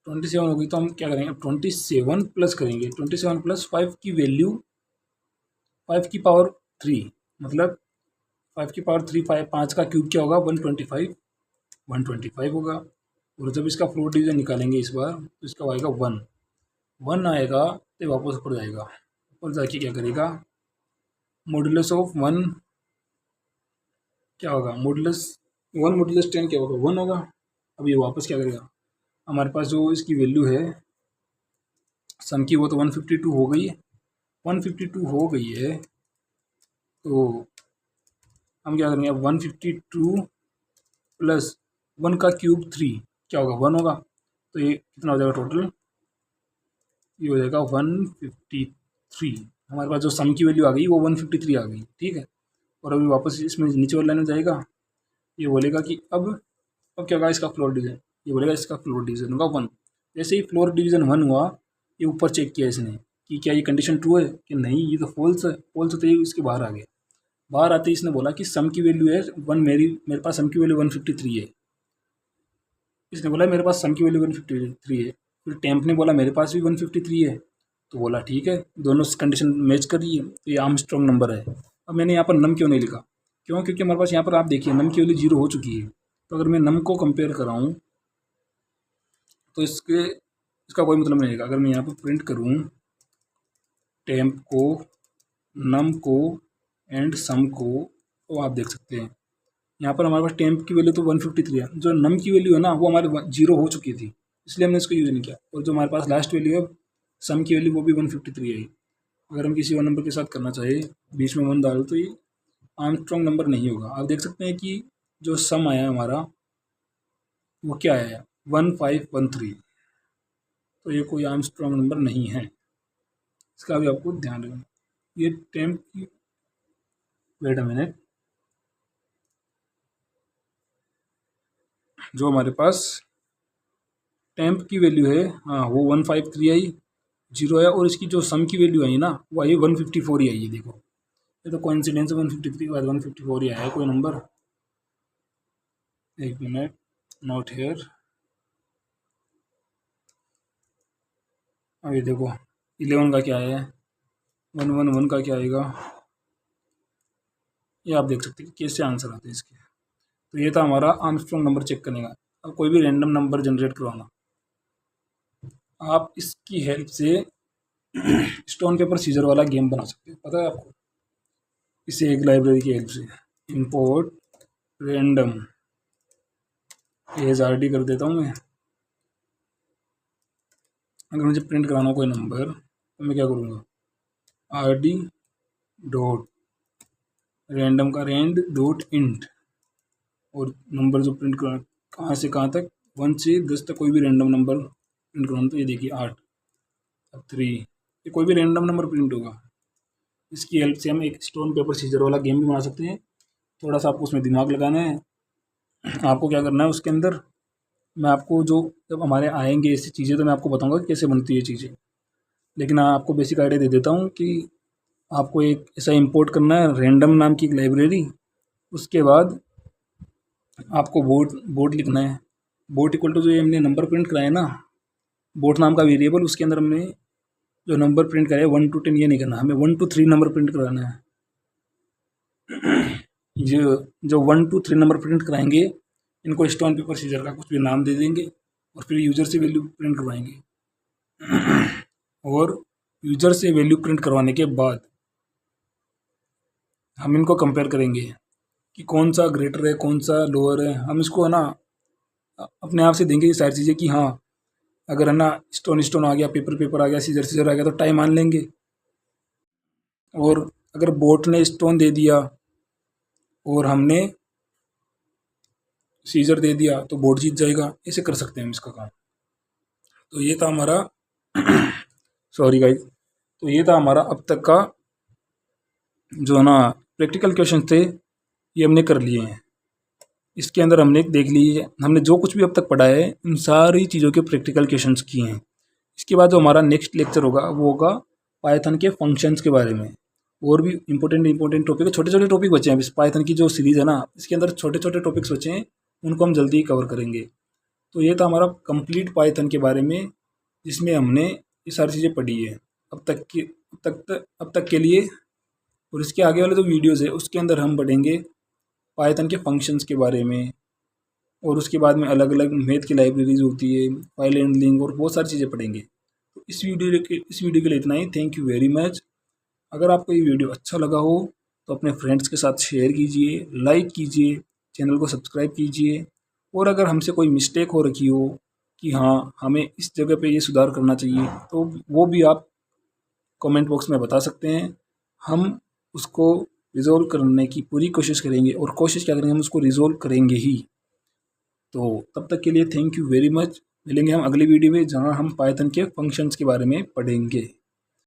27 होगी तो हम क्या करेंगे, 27 प्लस करेंगे। 27 प्लस 5 की वैल्यू 5 की पावर 3, मतलब 5 की पावर 3, 5 का क्यूब क्या होगा 125, 125 होगा। और जब इसका फ्लोर डिवीजन निकालेंगे इस बार तो इसका आएगा 1 आएगा तो वापस ऊपर जाएगा। और जाके क्या करेगा, मॉडुलस ऑफ 1 क्या होगा, मॉडुलस 1 मॉडुलस 10 क्या होगा, 1 होगा। अब ये वापस क्या करेगा, हमारे पास जो इसकी वैल्यू है सम की वो तो 152 हो गई है, 152 हो गई है। तो हम क्या करेंगे, अब 152 प्लस 1 का क्यूब 3 क्या होगा, 1 होगा। तो ये कितना हो जाएगा टोटल, ये हो जाएगा 153। हमारे पास जो सम की वैल्यू आ गई वो 153 आ गई, ठीक है। और अभी वापस इसमें नीचे वाले लाइन में जाएगा, ये बोलेगा कि अब क्या होगा इसका फ्लोर डिवीजन, ये बोलेगा इसका फ्लोर डिवीजन होगा 1। जैसे ही फ्लोर डिवीजन 1 हुआ, ये ऊपर चेक किया इसने कि क्या ये कंडीशन ट्रू है कि नहीं, ये तो फॉल्स है, फॉल्स होते ही इसके बाहर आ गया। बाहर आते ही इसने बोला कि सम की वैल्यू है 1, मेरे पास सम की वैल्यू 153 है। इसने बोला मेरे पास सम की वैल्यू 153 है। फिर टेम्प ने बोला मेरे पास भी 153 है। तो बोला ठीक है, दोनों कंडीशन मैच कर रही है, तो ये आर्मस्ट्रॉन्ग नंबर है। अब मैंने यहाँ पर नम क्यों नहीं लिखा, क्यों, क्योंकि हमारे पास यहाँ पर आप देखिए नम की वैल्यू 0 हो चुकी है। तो अगर मैं नम को कंपेयर कराऊँ तो इसका कोई मतलब नहीं रहेगा। अगर मैं यहाँ पर प्रिंट करूँ टेम्प को, नम को एंड सम को, तो आप देख सकते हैं यहाँ पर हमारे पास टेम्प की वैल्यू तो 153 है, जो नम की वैल्यू है ना वो हमारे 0 हो चुकी थी, इसलिए हमने इसको यूज़ नहीं किया। और जो हमारे पास लास्ट वैल्यू है सम की वैल्यू वो भी 153 है। अगर हम किसी और नंबर के साथ करना चाहे बीच में 1 डालो तो ये आर्मस्ट्रॉन्ग नंबर नहीं होगा। आप देख सकते हैं कि जो सम आया हमारा वो क्या आया, 1513। तो ये कोई आर्मस्ट्रॉन्ग नंबर नहीं है, इसका भी आपको ध्यान रखना। ये टेम्प की, वेट अ मिनट, जो हमारे पास टेम्प की वैल्यू है हाँ वो 153 आई, 0 है। और इसकी जो सम की वैल्यू आई ना वो आई 154 ही आई है। देखो ये तो कोइंसिडेंस है, 153 के बाद 154 ही आया है कोई नंबर। एक मिनट, नोट हेयर। अब ये देखो 11 का क्या है, 111 का क्या आएगा, ये आप देख सकते हैं कैसे आंसर आते हैं इसके। तो ये था हमारा आर्मस्ट्रॉन्ग नंबर चेक करने का। अब कोई भी रैंडम नंबर जनरेट करवाना, आप इसकी हेल्प से स्टोन पेपर सीजर वाला गेम बना सकते हैं, पता है आपको। इसे एक लाइब्रेरी की हेल्प से import random as R D कर देता हूँ मैं। अगर मुझे प्रिंट कराना हो कोई नंबर तो मैं क्या करूँगा, आर डी डॉट रैंडम का रैंड डॉट इंट, और नंबर जो प्रिंट करा कहाँ से कहाँ तक 1 से 10 तक कोई भी रैंडम नंबर प्रिंट कराना। तो ये देखिए 8, अब 3, ये कोई भी रैंडम नंबर प्रिंट होगा। इसकी हेल्प से हम एक स्टोन पेपर सीजर वाला गेम भी बना सकते हैं। थोड़ा सा आपको उसमें दिमाग लगाना है। आपको क्या करना है उसके अंदर, मैं आपको जो जब हमारे आएंगे ऐसी चीज़ें तो मैं आपको बताऊंगा कि कैसे बनती है चीज़ें, लेकिन आपको बेसिक आइडिया दे देता हूँ कि आपको एक ऐसा इंपोर्ट करना है रैंडम नाम की एक लाइब्रेरी। उसके बाद आपको बोर्ड लिखना है। बोर्ड इक्वल टू जो ये हमने नंबर प्रिंट कराया ना, बोर्ड नाम का वेरिएबल, उसके अंदर हमने जो नंबर प्रिंट कराया 1 to 10 ये नहीं करना, हमें 1 to 3 नंबर प्रिंट कराना है। जो 1 to 3 नंबर प्रिंट कराएंगे इनको स्टोन पेपर सीजर का कुछ भी नाम दे देंगे और फिर यूज़र से वैल्यू प्रिंट करवाएंगे। और यूज़र से वैल्यू प्रिंट करवाने के बाद हम इनको कंपेयर करेंगे कि कौन सा ग्रेटर है कौन सा लोअर है। हम इसको है ना अपने आप से देंगे ये सारी चीज़ें कि हाँ अगर है ना स्टोन आ गया, पेपर आ गया, सीजर आ गया तो टाइम मान लेंगे। और अगर बोट ने स्टोन दे दिया और हमने सीजर दे दिया तो बोट जीत जाएगा। ऐसे कर सकते हैं हम इसका काम। तो ये था हमारा सॉरी गाइस, तो ये था हमारा अब तक का जो है ना प्रैक्टिकल क्वेश्चन थे, ये हमने कर लिए हैं। इसके अंदर हमने देख लीजिए हमने जो कुछ भी अब तक पढ़ा है इन सारी चीज़ों के प्रैक्टिकल क्वेश्चंस किए हैं। इसके बाद जो हमारा नेक्स्ट लेक्चर होगा वो होगा पाइथन के फंक्शंस के बारे में। और भी इंपॉर्टेंट टॉपिक, छोटे छोटे टॉपिक बचे हैं। पाइथन की जो सीरीज़ है ना इसके अंदर छोटे छोटे टॉपिक्स बचे हैं, उनको हम जल्दी ही कवर करेंगे। तो ये था हमारा कंप्लीट पाइथन के बारे में, जिसमें हमने ये सारी चीज़ें पढ़ी है अब तक के लिए। और इसके आगे वाले जो वीडियोज़ है उसके अंदर हम पढ़ेंगे पाइथन के फंक्शंस के बारे में, और उसके बाद में अलग अलग मैथ की लाइब्रेरीज होती है, फाइल हैंडलिंग और बहुत सारी चीज़ें पढ़ेंगे। तो इस वीडियो के लिए इतना ही। Thank you very much. अगर आपको ये वीडियो अच्छा लगा हो तो अपने फ्रेंड्स के साथ शेयर कीजिए, लाइक कीजिए, चैनल को सब्सक्राइब कीजिए। और अगर हमसे कोई मिस्टेक हो रखी हो कि हाँ हमें इस जगह पे ये सुधार करना चाहिए, तो वो भी आप कमेंट बॉक्स में बता सकते हैं। हम उसको रिज़ॉल्व करने की पूरी कोशिश करेंगे, और कोशिश क्या करेंगे, हम उसको रिज़ॉल्व करेंगे ही। तो तब तक के लिए थैंक यू वेरी मच। मिलेंगे हम अगली वीडियो में, जहाँ हम पाइथन के फंक्शंस के बारे में पढ़ेंगे।